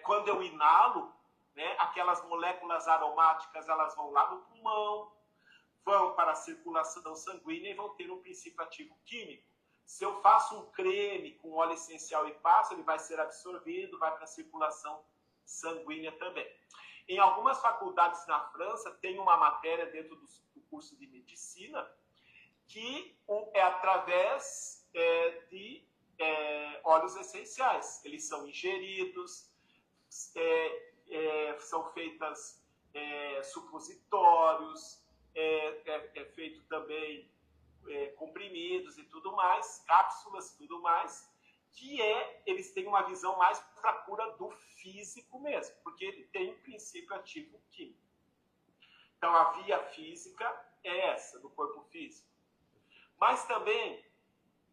quando eu inalo, né, aquelas moléculas aromáticas, elas vão lá no pulmão, vão para a circulação sanguínea e vão ter um princípio ativo químico. Se eu faço um creme com óleo essencial e passo, ele vai ser absorvido, vai para a circulação sanguínea também. Em algumas faculdades na França, tem uma matéria dentro do curso de medicina que é através de óleos essenciais. Eles são ingeridos, são feitas supositórios, feito também comprimidos e tudo mais, cápsulas e tudo mais, que eles têm uma visão mais para a cura do físico mesmo, porque ele tem um princípio ativo químico. Então, a via física é essa, do corpo físico. Mas também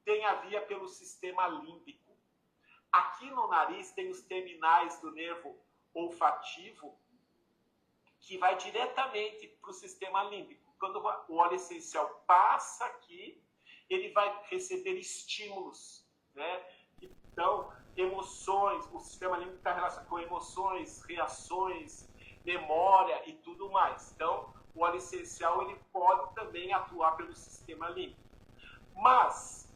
tem a via pelo sistema límbico. Aqui no nariz tem os terminais do nervo olfativo, que vai diretamente para o sistema límbico. Quando o óleo essencial passa aqui, ele vai receber estímulos, né? Então, emoções, o sistema límbico está relacionado com emoções, reações, memória e tudo mais. Então, o óleo essencial ele pode também atuar pelo sistema límbico. Mas,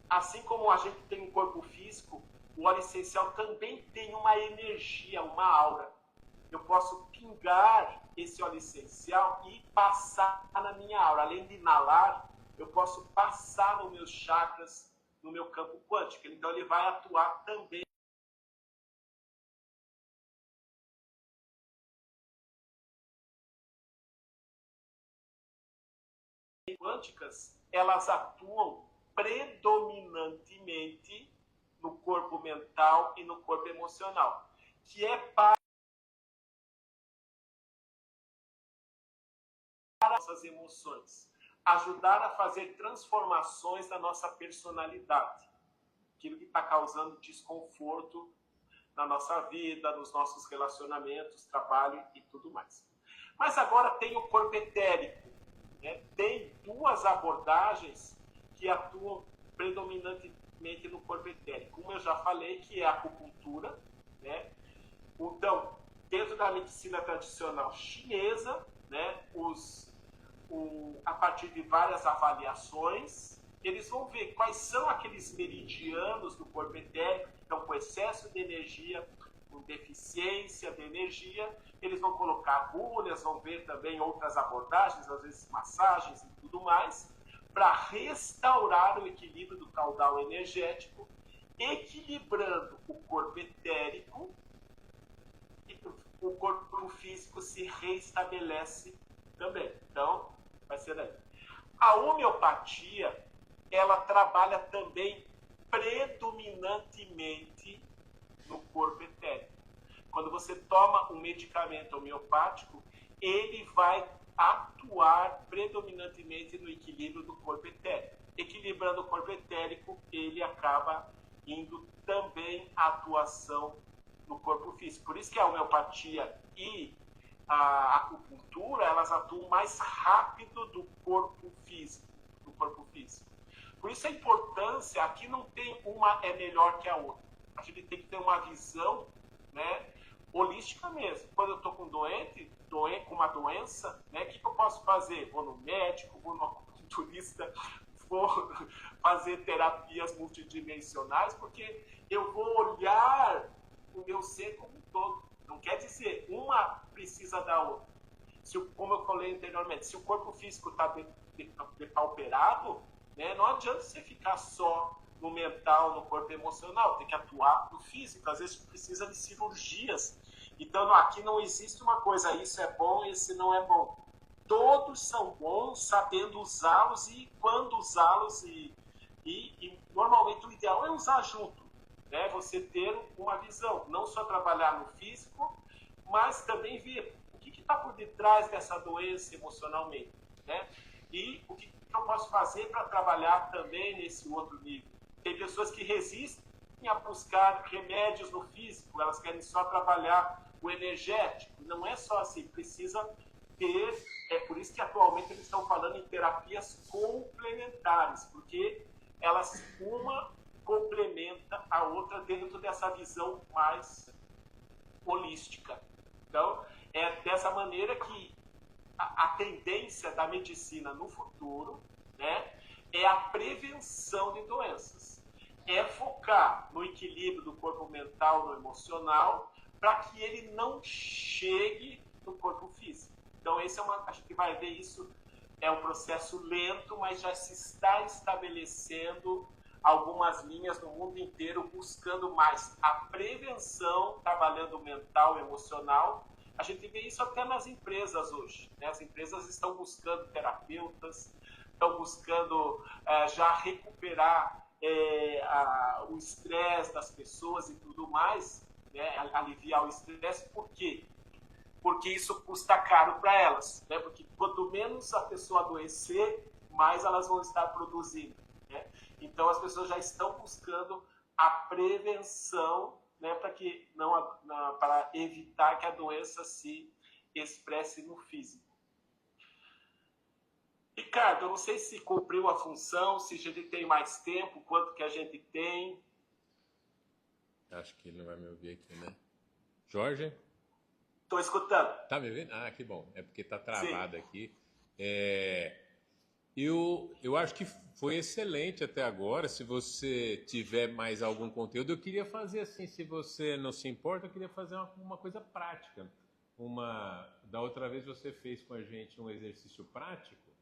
assim como a gente tem um corpo físico, o óleo essencial também tem uma energia, uma aura. Eu posso pingar esse óleo essencial e passar na minha aura. Além de inalar, eu posso passar nos meus chakras, no meu campo quântico. Então, ele vai atuar também quânticas, elas atuam predominantemente no corpo mental e no corpo emocional, que é para nossas emoções, ajudar a fazer transformações na nossa personalidade, aquilo que está causando desconforto na nossa vida, nos nossos relacionamentos, trabalho e tudo mais. Mas agora tem o corpo etérico, né? Tem duas abordagens que atuam predominantemente no corpo etérico. Uma eu já falei, que é a acupuntura, né? Então, dentro da medicina tradicional chinesa, né, a partir de várias avaliações, eles vão ver quais são aqueles meridianos do corpo etérico que estão com excesso de energia, com deficiência de energia. Eles vão colocar agulhas, vão ver também outras abordagens, às vezes massagens e tudo mais, para restaurar o equilíbrio do caudal energético, equilibrando o corpo etérico, e o corpo físico se reestabelece também. Então, vai ser daí. A homeopatia, ela trabalha também predominantemente no corpo etérico. Quando você toma um medicamento homeopático, ele vai atuar predominantemente no equilíbrio do corpo etérico. Equilibrando o corpo etérico, ele acaba indo também à atuação no corpo físico. Por isso que a homeopatia e a acupuntura, elas atuam mais rápido do corpo físico. Por isso a importância, aqui não tem uma é melhor que a outra. A gente tem que ter uma visão, né, holística mesmo. Quando eu estou com com uma doença, né, o que eu posso fazer? Vou no médico, vou no acupunturista, vou fazer terapias multidimensionais, porque eu vou olhar o meu ser como um todo. Não quer dizer, uma precisa da outra. Como eu falei anteriormente, se o corpo físico está depauperado, né, não adianta você ficar só no mental, no corpo emocional, tem que atuar no físico. Às vezes precisa de cirurgias. Então, aqui não existe uma coisa, isso é bom, esse não é bom. Todos são bons, sabendo usá-los e quando usá-los, e normalmente o ideal é usar junto, né? Você ter uma visão, não só trabalhar no físico, mas também ver o que está por detrás dessa doença emocionalmente, né? E o que eu posso fazer para trabalhar também nesse outro nível. Tem pessoas que resistem a buscar remédios no físico, elas querem só trabalhar o energético. Não é só assim, precisa ter. É por isso que atualmente eles estão falando em terapias complementares, porque elas, uma complementa a outra dentro dessa visão mais holística. Então, é dessa maneira que a tendência da medicina no futuro, né, é a prevenção de doenças. É focar no equilíbrio do corpo mental, no emocional, para que ele não chegue no corpo físico. Então, a gente vai ver isso, é um processo lento, mas já se está estabelecendo algumas linhas no mundo inteiro buscando mais a prevenção, trabalhando o mental, emocional. A gente vê isso até nas empresas hoje, né? As empresas estão buscando terapeutas, estão buscando já recuperar o estresse das pessoas e tudo mais, né? Aliviar o estresse. Por quê? Porque isso custa caro para elas, né? Porque quanto menos a pessoa adoecer, mais elas vão estar produzindo, né? Então as pessoas já estão buscando a prevenção, né, para evitar que a doença se expresse no físico. Ricardo, eu não sei se cumpriu a função, se a gente tem mais tempo, quanto que a gente tem. Acho que ele não vai me ouvir aqui, né? Jorge? Estou escutando. Tá me ouvindo? Ah, que bom. É porque tá travado. Sim. Aqui. Eu acho que foi excelente até agora. Se você tiver mais algum conteúdo, eu queria fazer assim, se você não se importa, eu queria fazer uma coisa prática. Da outra vez você fez com a gente um exercício prático,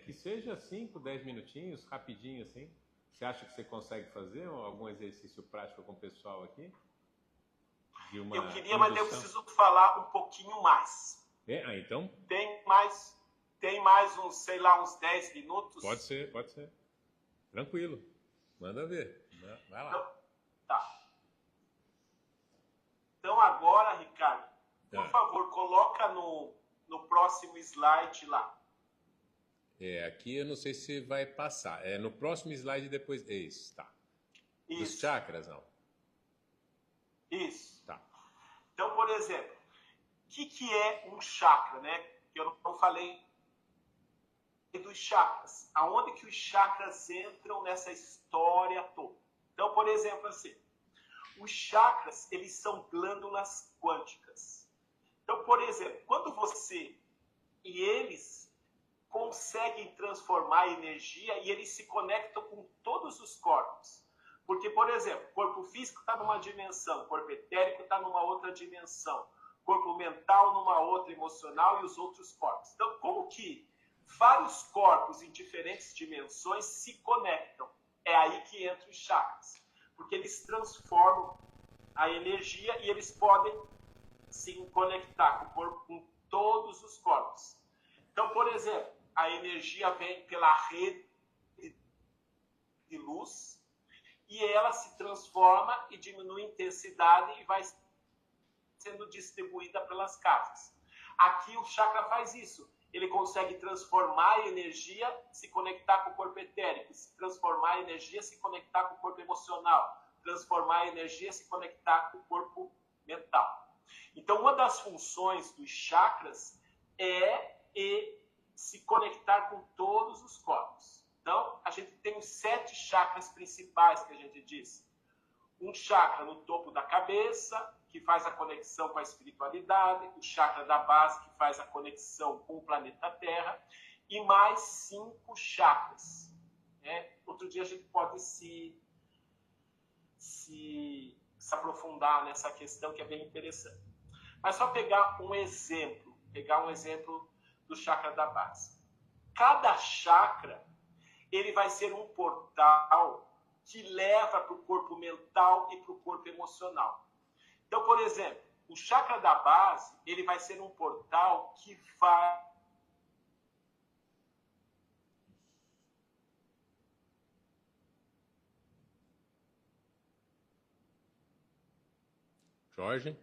que seja 5, 10 minutinhos, rapidinho assim. Você acha que você consegue fazer algum exercício prático com o pessoal aqui? Eu queria, mas eu preciso falar um pouquinho mais. Então? Tem mais Tem mais uns, sei lá, uns 10 minutos? Pode ser, pode ser. Tranquilo. Manda ver. Vai lá. Então, tá. Então agora, Ricardo, por favor, coloca no próximo slide lá. Aqui eu não sei se vai passar. No próximo slide depois. Isso, tá. Isso. Dos chakras, não. Isso. Tá. Então, por exemplo, o que é um chakra, né? Eu não falei dos chakras. Aonde que os chakras entram nessa história toda? Então, por exemplo, assim, os chakras, eles são glândulas quânticas. Então, por exemplo, quando você e eles conseguem transformar energia e eles se conectam com todos os corpos. Porque, por exemplo, o corpo físico está numa dimensão, o corpo etérico está numa outra dimensão, corpo mental numa outra, emocional e os outros corpos. Então, como que vários corpos em diferentes dimensões se conectam? É aí que entram os chakras. Porque eles transformam a energia e eles podem se conectar com o corpo, com todos os corpos. Então, por exemplo, a energia vem pela rede de luz e ela se transforma e diminui a intensidade e vai sendo distribuída pelas casas. Aqui o chakra faz isso. Ele consegue transformar a energia, se conectar com o corpo etérico, se transformar a energia, se conectar com o corpo emocional, transformar a energia, se conectar com o corpo mental. Então, uma das funções dos chakras é se conectar com todos os corpos. Então, a gente tem os 7 chakras principais que a gente diz. Um chakra no topo da cabeça, que faz a conexão com a espiritualidade, o chakra da base, que faz a conexão com o planeta Terra, e mais 5 chakras. Outro dia a gente pode se aprofundar nessa questão, que é bem interessante. Mas só pegar um exemplo do chakra da base. Cada chakra, ele vai ser um portal que leva para o corpo mental e para o corpo emocional. Então, por exemplo, o chakra da base, ele vai ser um portal que vai Jorge?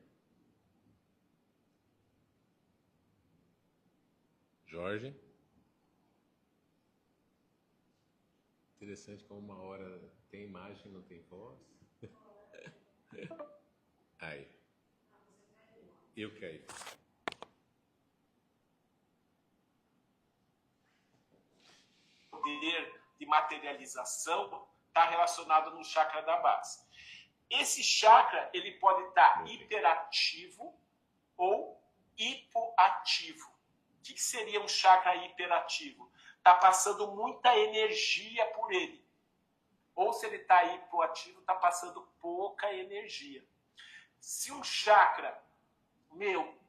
Interessante como uma hora tem imagem e não tem voz. Aí. Eu caí. Poder de materialização está relacionado no chakra da base. Esse chakra, ele pode estar hiperativo ou hipoativo. O que seria um chakra hiperativo? Está passando muita energia por ele. Ou se ele está hipoativo, está passando pouca energia. Se um chakra,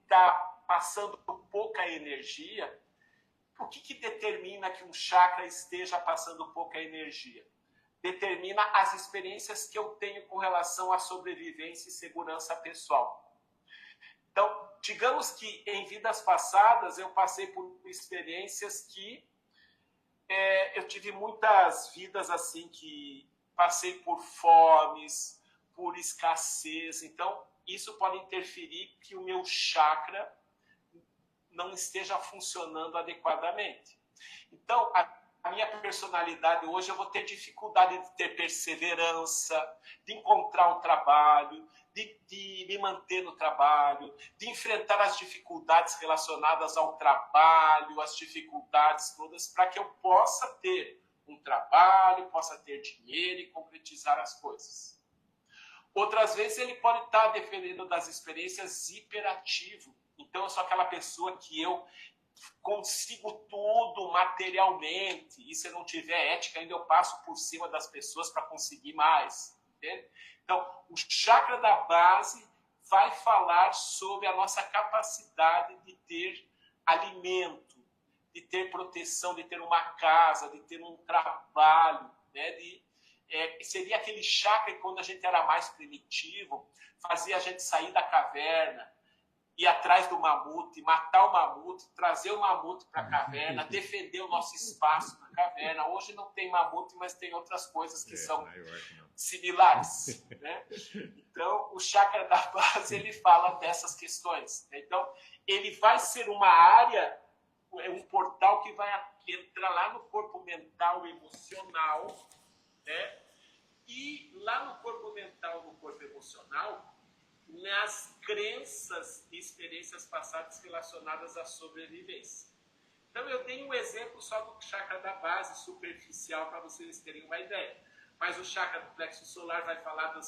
está passando pouca energia, o que determina que um chakra esteja passando pouca energia? Determina as experiências que eu tenho com relação à sobrevivência e segurança pessoal. Então, digamos que em vidas passadas eu passei por experiências que eu tive muitas vidas assim que passei por fomes, por escassez. Então, isso pode interferir que o meu chakra não esteja funcionando adequadamente. Então, a minha personalidade hoje, eu vou ter dificuldade de ter perseverança, de encontrar um trabalho, de me manter no trabalho, de enfrentar as dificuldades relacionadas ao trabalho, as dificuldades todas, para que eu possa ter um trabalho, possa ter dinheiro e concretizar as coisas. Outras vezes ele pode estar dependendo das experiências hiperativo. Então eu sou aquela pessoa que eu consigo tudo materialmente, e se eu não tiver ética, ainda eu passo por cima das pessoas para conseguir mais. Entende? Então, o chakra da base vai falar sobre a nossa capacidade de ter alimento, de ter proteção, de ter uma casa, de ter um trabalho, né? Seria aquele chakra que, quando a gente era mais primitivo, fazia a gente sair da caverna, ir atrás do mamute, matar o mamute, trazer o mamute para a caverna, defender o nosso espaço na caverna. Hoje não tem mamute, mas tem outras coisas que são similares, né? Então, o chakra da base, ele fala dessas questões. Então, ele vai ser uma área, um portal que vai entrar lá no corpo mental e emocional, né? E lá no corpo mental, no corpo emocional, nas crenças e experiências passadas relacionadas à sobrevivência. Então, eu dei um exemplo só do chakra da base, superficial, para vocês terem uma ideia. Mas o chakra do plexo solar vai falar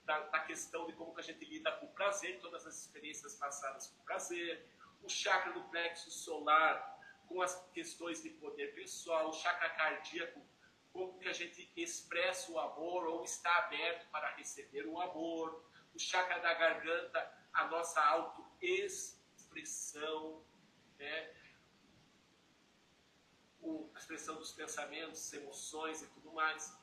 da questão de como que a gente lida com o prazer, todas as experiências passadas com o prazer. O chakra do plexo solar com as questões de poder pessoal. O chakra cardíaco, como que a gente expressa o amor ou está aberto para receber o amor. O chakra da garganta, a nossa autoexpressão, né? A expressão dos pensamentos, emoções e tudo mais.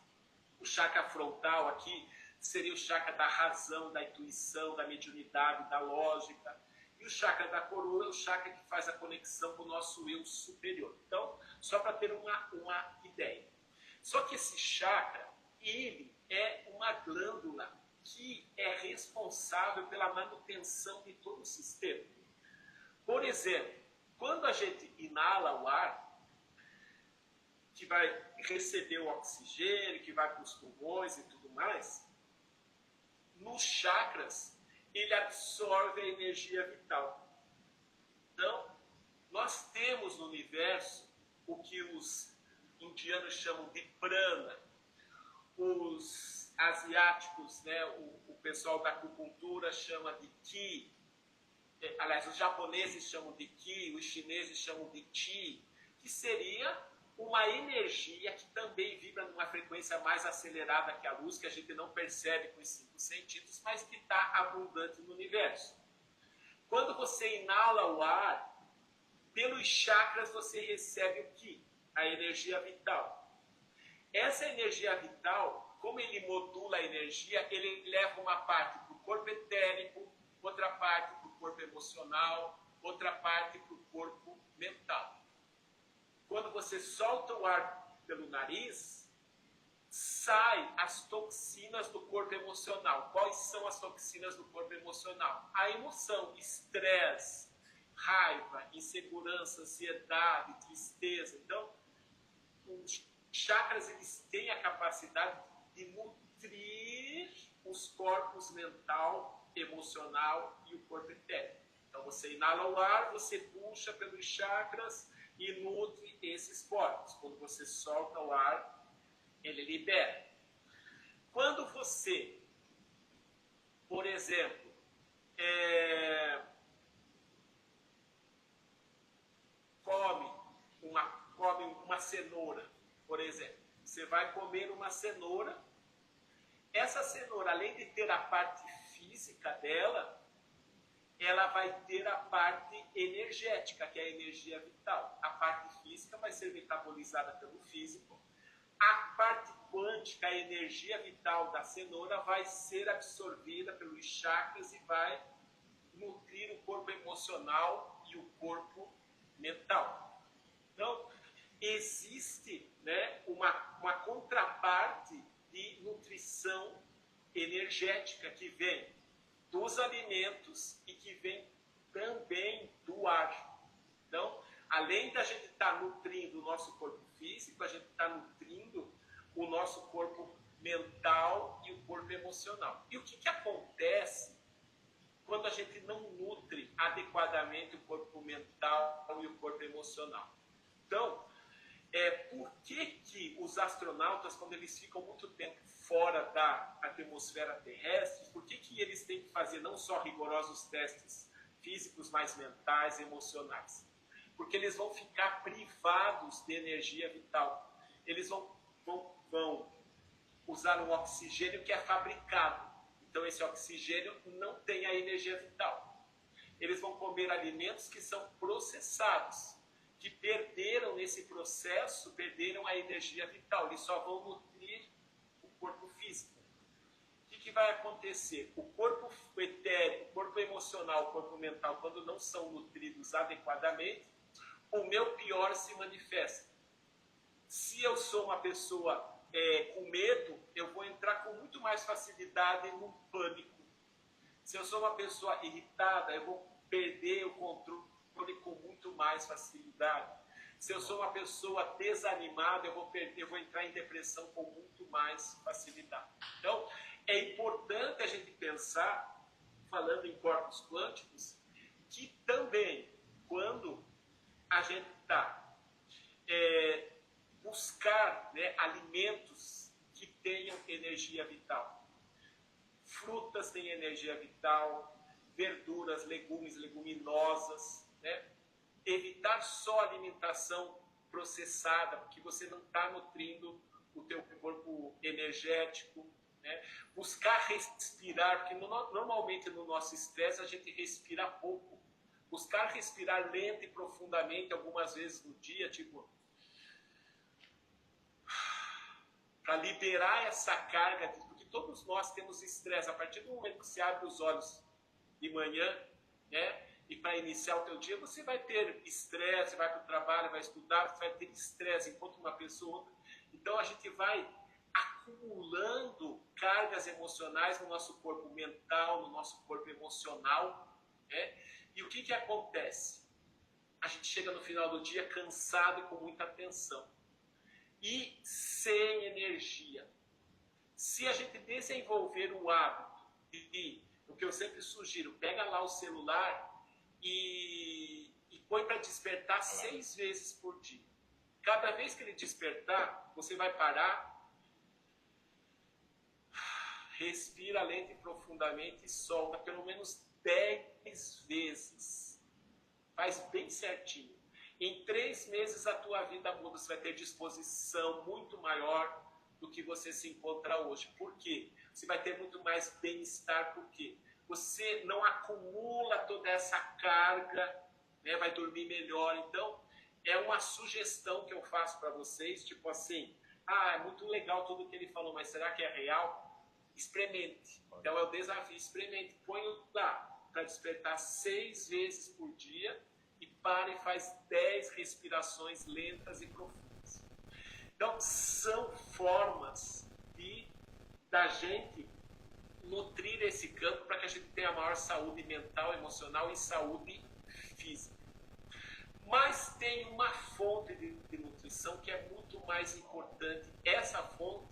O chakra frontal aqui seria o chakra da razão, da intuição, da mediunidade, da lógica. E o chakra da coroa é o chakra que faz a conexão com o nosso eu superior. Então, só para ter uma ideia. Só que esse chakra, ele é uma glândula que é responsável pela manutenção de todo o sistema. Por exemplo, quando a gente inala o ar, que vai receber o oxigênio, que vai para os pulmões e tudo mais, nos chakras, ele absorve a energia vital. Então, nós temos no universo o que os indianos chamam de prana, os asiáticos, né, o pessoal da acupuntura chama de Qi, aliás, os japoneses chamam de Qi, os chineses chamam de Qi, que seria uma energia que também vibra numa frequência mais acelerada que a luz, que a gente não percebe com os 5 sentidos, mas que está abundante no universo. Quando você inala o ar, pelos chakras você recebe o Qi, a energia vital. Essa energia vital, como ele modula a energia, ele leva uma parte para o corpo etérico, outra parte para o corpo emocional, outra parte para o corpo mental. Quando você solta o ar pelo nariz, saem as toxinas do corpo emocional. Quais são as toxinas do corpo emocional? A emoção, estresse, raiva, insegurança, ansiedade, tristeza. Então, os chakras, eles têm a capacidade de nutrir os corpos mental, emocional e o corpo etérico. Então, você inala o ar, você puxa pelos chakras e nutre esses corpos. Quando você solta o ar, ele libera. Quando você, por exemplo, come uma cenoura, por exemplo. Você vai comer uma cenoura. Essa cenoura, além de ter a parte física dela, ela vai ter a parte energética, que é a energia vital. A parte física vai ser metabolizada pelo físico. A parte quântica, a energia vital da cenoura, vai ser absorvida pelos chakras e vai nutrir o corpo emocional e o corpo mental. Então, existe, né, uma contraparte de nutrição energética que vem dos alimentos e que vem também do ar. Então, além da gente estar nutrindo o nosso corpo físico, a gente está nutrindo o nosso corpo mental e o corpo emocional. E o que acontece quando a gente não nutre adequadamente o corpo mental e o corpo emocional? Então, por que os astronautas, quando eles ficam muito tempo fora da atmosfera terrestre, por que eles têm que fazer não só rigorosos testes físicos, mas mentais, emocionais? Porque eles vão ficar privados de energia vital. Eles vão usar um oxigênio que é fabricado. Então, esse oxigênio não tem a energia vital. Eles vão comer alimentos que são processados, que perderam nesse processo, perderam a energia vital. Eles só vão nutrir o corpo físico. O que que vai acontecer? O corpo etérico, o corpo emocional, o corpo mental, quando não são nutridos adequadamente, o meu pior se manifesta. Se eu sou uma pessoa com medo, eu vou entrar com muito mais facilidade no pânico. Se eu sou uma pessoa irritada, eu vou perder o controle com muito mais facilidade. Se eu sou uma pessoa desanimada, eu vou entrar em depressão com muito mais facilidade. Então, é importante a gente pensar, falando em corpos quânticos, que também, quando a gente está buscar, né, alimentos que tenham energia vital. Frutas têm energia vital, verduras, legumes, leguminosas, né? Evitar só alimentação processada, porque você não está nutrindo o teu corpo energético, né? Buscar respirar, porque normalmente no nosso estresse a gente respira pouco. Buscar respirar lento e profundamente algumas vezes no dia, tipo, para liberar essa carga, porque todos nós temos estresse. A partir do momento que você abre os olhos de manhã, né, e para iniciar o teu dia, você vai ter estresse, vai para o trabalho, vai estudar, você vai ter estresse enquanto uma pessoa. Então a gente vai acumulando cargas emocionais no nosso corpo mental, no nosso corpo emocional, né? E o que acontece? A gente chega no final do dia cansado e com muita tensão. E sem energia. Se a gente desenvolver o hábito de, o que eu sempre sugiro, pega lá o celular e põe para despertar 6 vezes por dia. Cada vez que ele despertar, você vai parar, respira lento e profundamente e solta pelo menos 10 vezes. Faz bem certinho. Em 3 meses a tua vida muda, você vai ter disposição muito maior do que você se encontra hoje. Por quê? Você vai ter muito mais bem-estar, por quê? Você não acumula toda essa carga, né? Vai dormir melhor. Então, é uma sugestão que eu faço para vocês, tipo assim, é muito legal tudo que ele falou, mas será que é real? Experimente. Então é o desafio, experimente. Põe lá para despertar 6 vezes por dia e para e faz 10 respirações lentas e profundas. Então, são formas da gente nutrir esse campo para que a gente tenha maior saúde mental, emocional e saúde física. Mas tem uma fonte de nutrição que é muito mais importante. Essa fonte,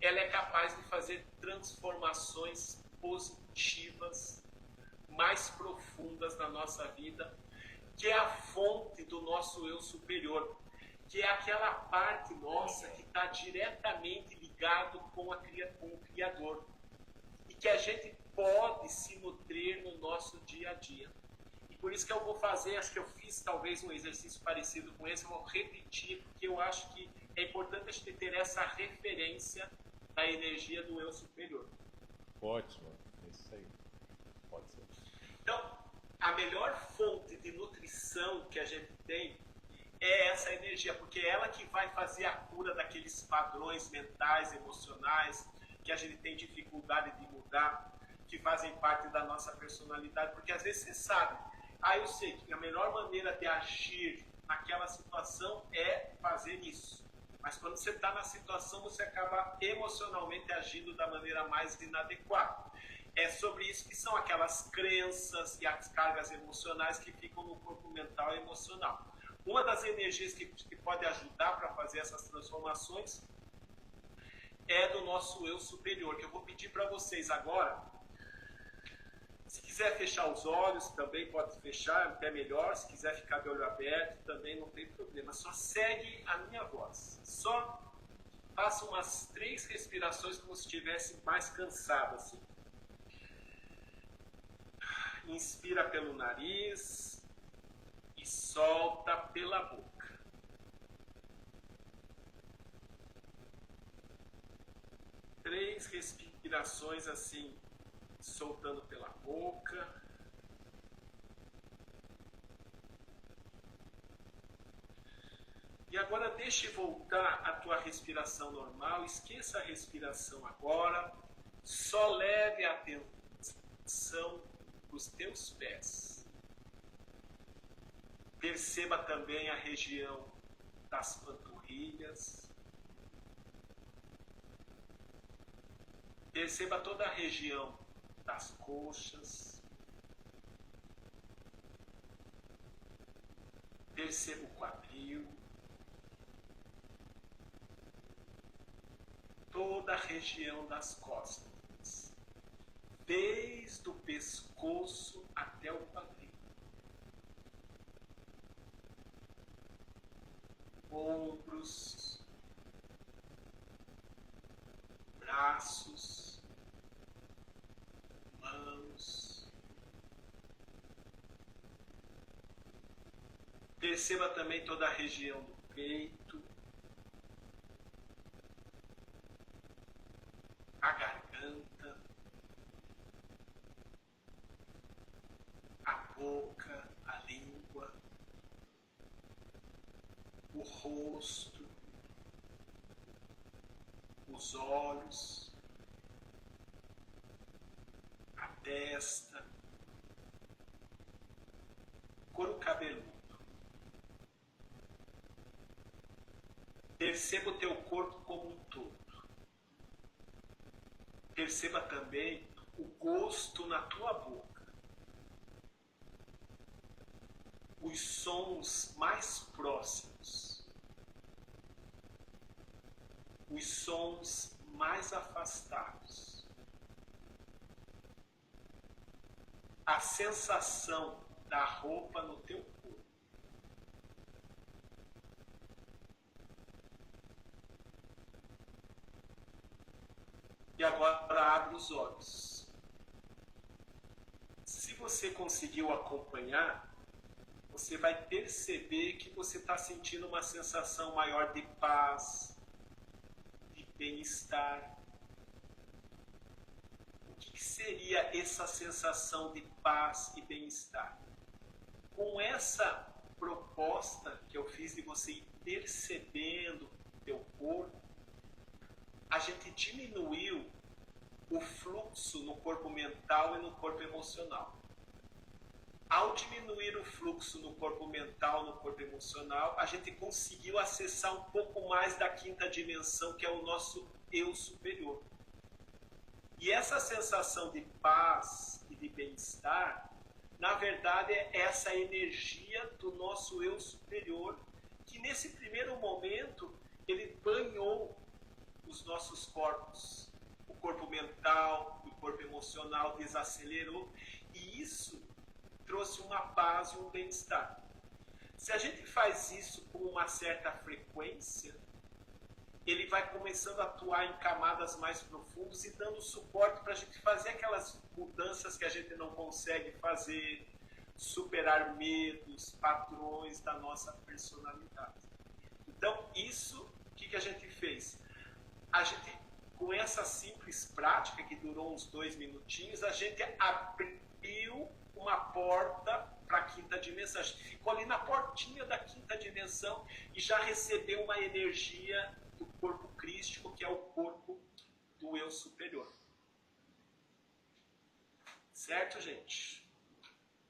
ela é capaz de fazer transformações positivas, mais profundas na nossa vida, que é a fonte do nosso eu superior, que é aquela parte nossa que está diretamente ligado com o Criador e que a gente pode se nutrir no nosso dia a dia. E por isso que eu vou fazer, acho que eu fiz talvez um exercício parecido com esse, eu vou repetir, porque eu acho que é importante a gente ter essa referência da energia do eu superior. Ótimo, é isso aí. Pode ser. Então, a melhor fonte de nutrição que a gente tem é essa energia, porque é ela que vai fazer a cura daqueles padrões mentais, emocionais, que a gente tem dificuldade de mudar, que fazem parte da nossa personalidade, porque às vezes você sabe, eu sei que a melhor maneira de agir naquela situação é fazer isso. Mas quando você está na situação, você acaba emocionalmente agindo da maneira mais inadequada. É sobre isso que são aquelas crenças e as cargas emocionais que ficam no corpo mental e emocional. Uma das energias que pode ajudar para fazer essas transformações é do nosso eu superior, que eu vou pedir para vocês agora. Se quiser fechar os olhos, também pode fechar, até melhor. Se quiser ficar de olho aberto, também não tem problema. Só segue a minha voz. Só faça umas 3 respirações como se estivesse mais cansado, assim. Inspira pelo nariz e solta pela boca. Três respirações assim, soltando pela boca. E agora deixe voltar a tua respiração normal. Esqueça a respiração agora Só leve a atenção para os teus pés. Perceba também a região das panturrilhas. Perceba toda a região das coxas. Perceba o quadril. Toda a região das costas. Desde o pescoço até o quadril. Ombros. Braços. Mãos. Perceba também toda a região do peito, a garganta, a boca, a língua, o rosto, os olhos, a testa, couro cabeludo. Perceba o teu corpo como um todo. Perceba também o gosto na tua boca. Os sons mais próximos. Os sons mais afastados. A sensação da roupa no teu corpo. E agora abre os olhos. Se você conseguiu acompanhar, você vai perceber que você está sentindo uma sensação maior de paz, de bem-estar. O que seria essa sensação de paz e bem-estar? Com essa proposta que eu fiz de você ir percebendo o teu corpo, a gente diminuiu o fluxo no corpo mental e no corpo emocional. Ao diminuir o fluxo no corpo mental, no corpo emocional, a gente conseguiu acessar um pouco mais da quinta dimensão, que é o nosso eu superior. E essa sensação de paz e de bem-estar, na verdade, é essa energia do nosso eu superior, que nesse primeiro momento, ele banhou os nossos corpos. O corpo mental, o corpo emocional desacelerou, e isso trouxe uma paz e um bem-estar. Se a gente faz isso com uma certa frequência, ele vai começando a atuar em camadas mais profundas e dando suporte para a gente fazer aquelas mudanças que a gente não consegue fazer, superar medos, padrões da nossa personalidade. Então, isso, o que a gente fez? A gente, com essa simples prática, que durou uns 2 minutinhos, a gente abriu uma porta para a quinta dimensão. A gente ficou ali na portinha da quinta dimensão e já recebeu uma energia do corpo crístico, que é o corpo do eu superior. Certo, gente?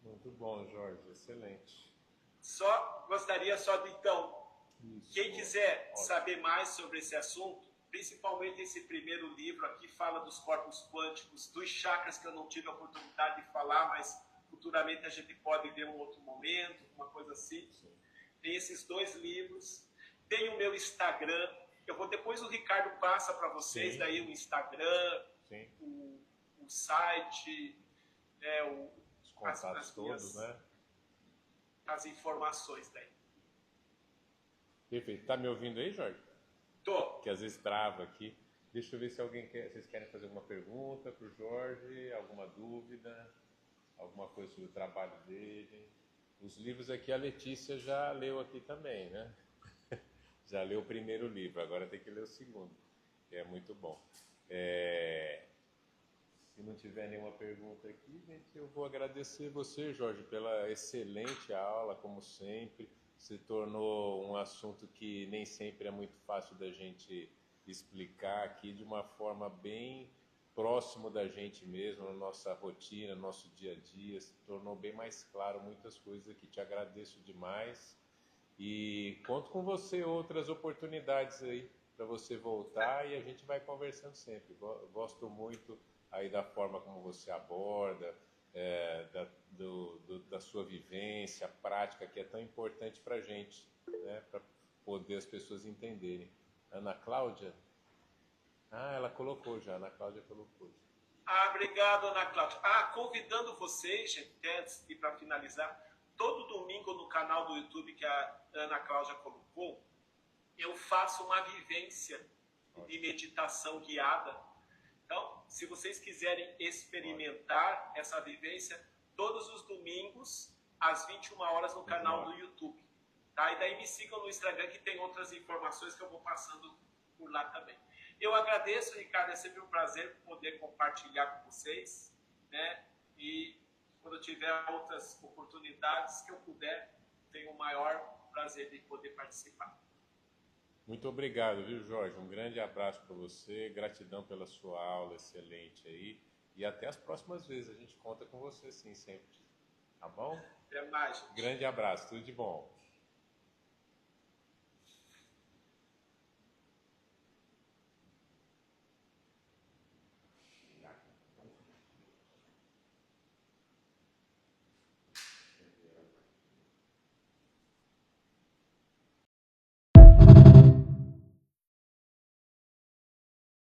Muito bom, Jorge, excelente. Gostaria de, então, Isso. Quem quiser Ótimo. saber mais sobre esse assunto, principalmente esse primeiro livro aqui, fala dos corpos quânticos, dos chakras, que eu não tive a oportunidade de falar, mas futuramente a gente pode ver um outro momento, uma coisa assim. Sim. Tem esses 2 livros, tem o meu Instagram, depois o Ricardo passa para vocês. Sim. Daí o Instagram, o site, os contatos todos, né? As informações daí. Perfeito. Tá me ouvindo aí, Jorge? Tô. Que às vezes trava aqui. Deixa eu ver se vocês querem fazer alguma pergunta para o Jorge, alguma dúvida, alguma coisa sobre o trabalho dele. Os livros aqui a Letícia já leu aqui também, né? Já leu o primeiro livro, agora tem que ler o segundo, que é muito bom. Se não tiver nenhuma pergunta aqui, gente, eu vou agradecer você, Jorge, pela excelente aula, como sempre. Se tornou um assunto que nem sempre é muito fácil da gente explicar aqui de uma forma bem próximo da gente mesmo, na nossa rotina, no nosso dia a dia, se tornou bem mais claro muitas coisas aqui. Te agradeço demais e conto com você outras oportunidades aí para você voltar e a gente vai conversando sempre. Gosto muito aí da forma como você aborda, da sua vivência, prática, que é tão importante para a gente, né, para poder as pessoas entenderem. Ana Cláudia? Ah, ela colocou já, Ana Cláudia colocou já. Obrigado, Ana Cláudia. Convidando vocês, gente, antes e para finalizar, todo domingo no canal do YouTube que a Ana Cláudia colocou, eu faço uma vivência de meditação guiada. Então, se vocês quiserem experimentar essa vivência, todos os domingos, às 21 horas, no canal do YouTube. Tá? E daí me sigam no Instagram, que tem outras informações que eu vou passando por lá também. Eu agradeço, Ricardo, é sempre um prazer poder compartilhar com vocês, né? E quando eu tiver outras oportunidades que eu puder, tenho o maior prazer de poder participar. Muito obrigado, viu, Jorge? Um grande abraço para você, gratidão pela sua aula excelente aí. E até as próximas vezes, a gente conta com você sim, sempre. Tá bom? Até mais, gente. Grande abraço, tudo de bom.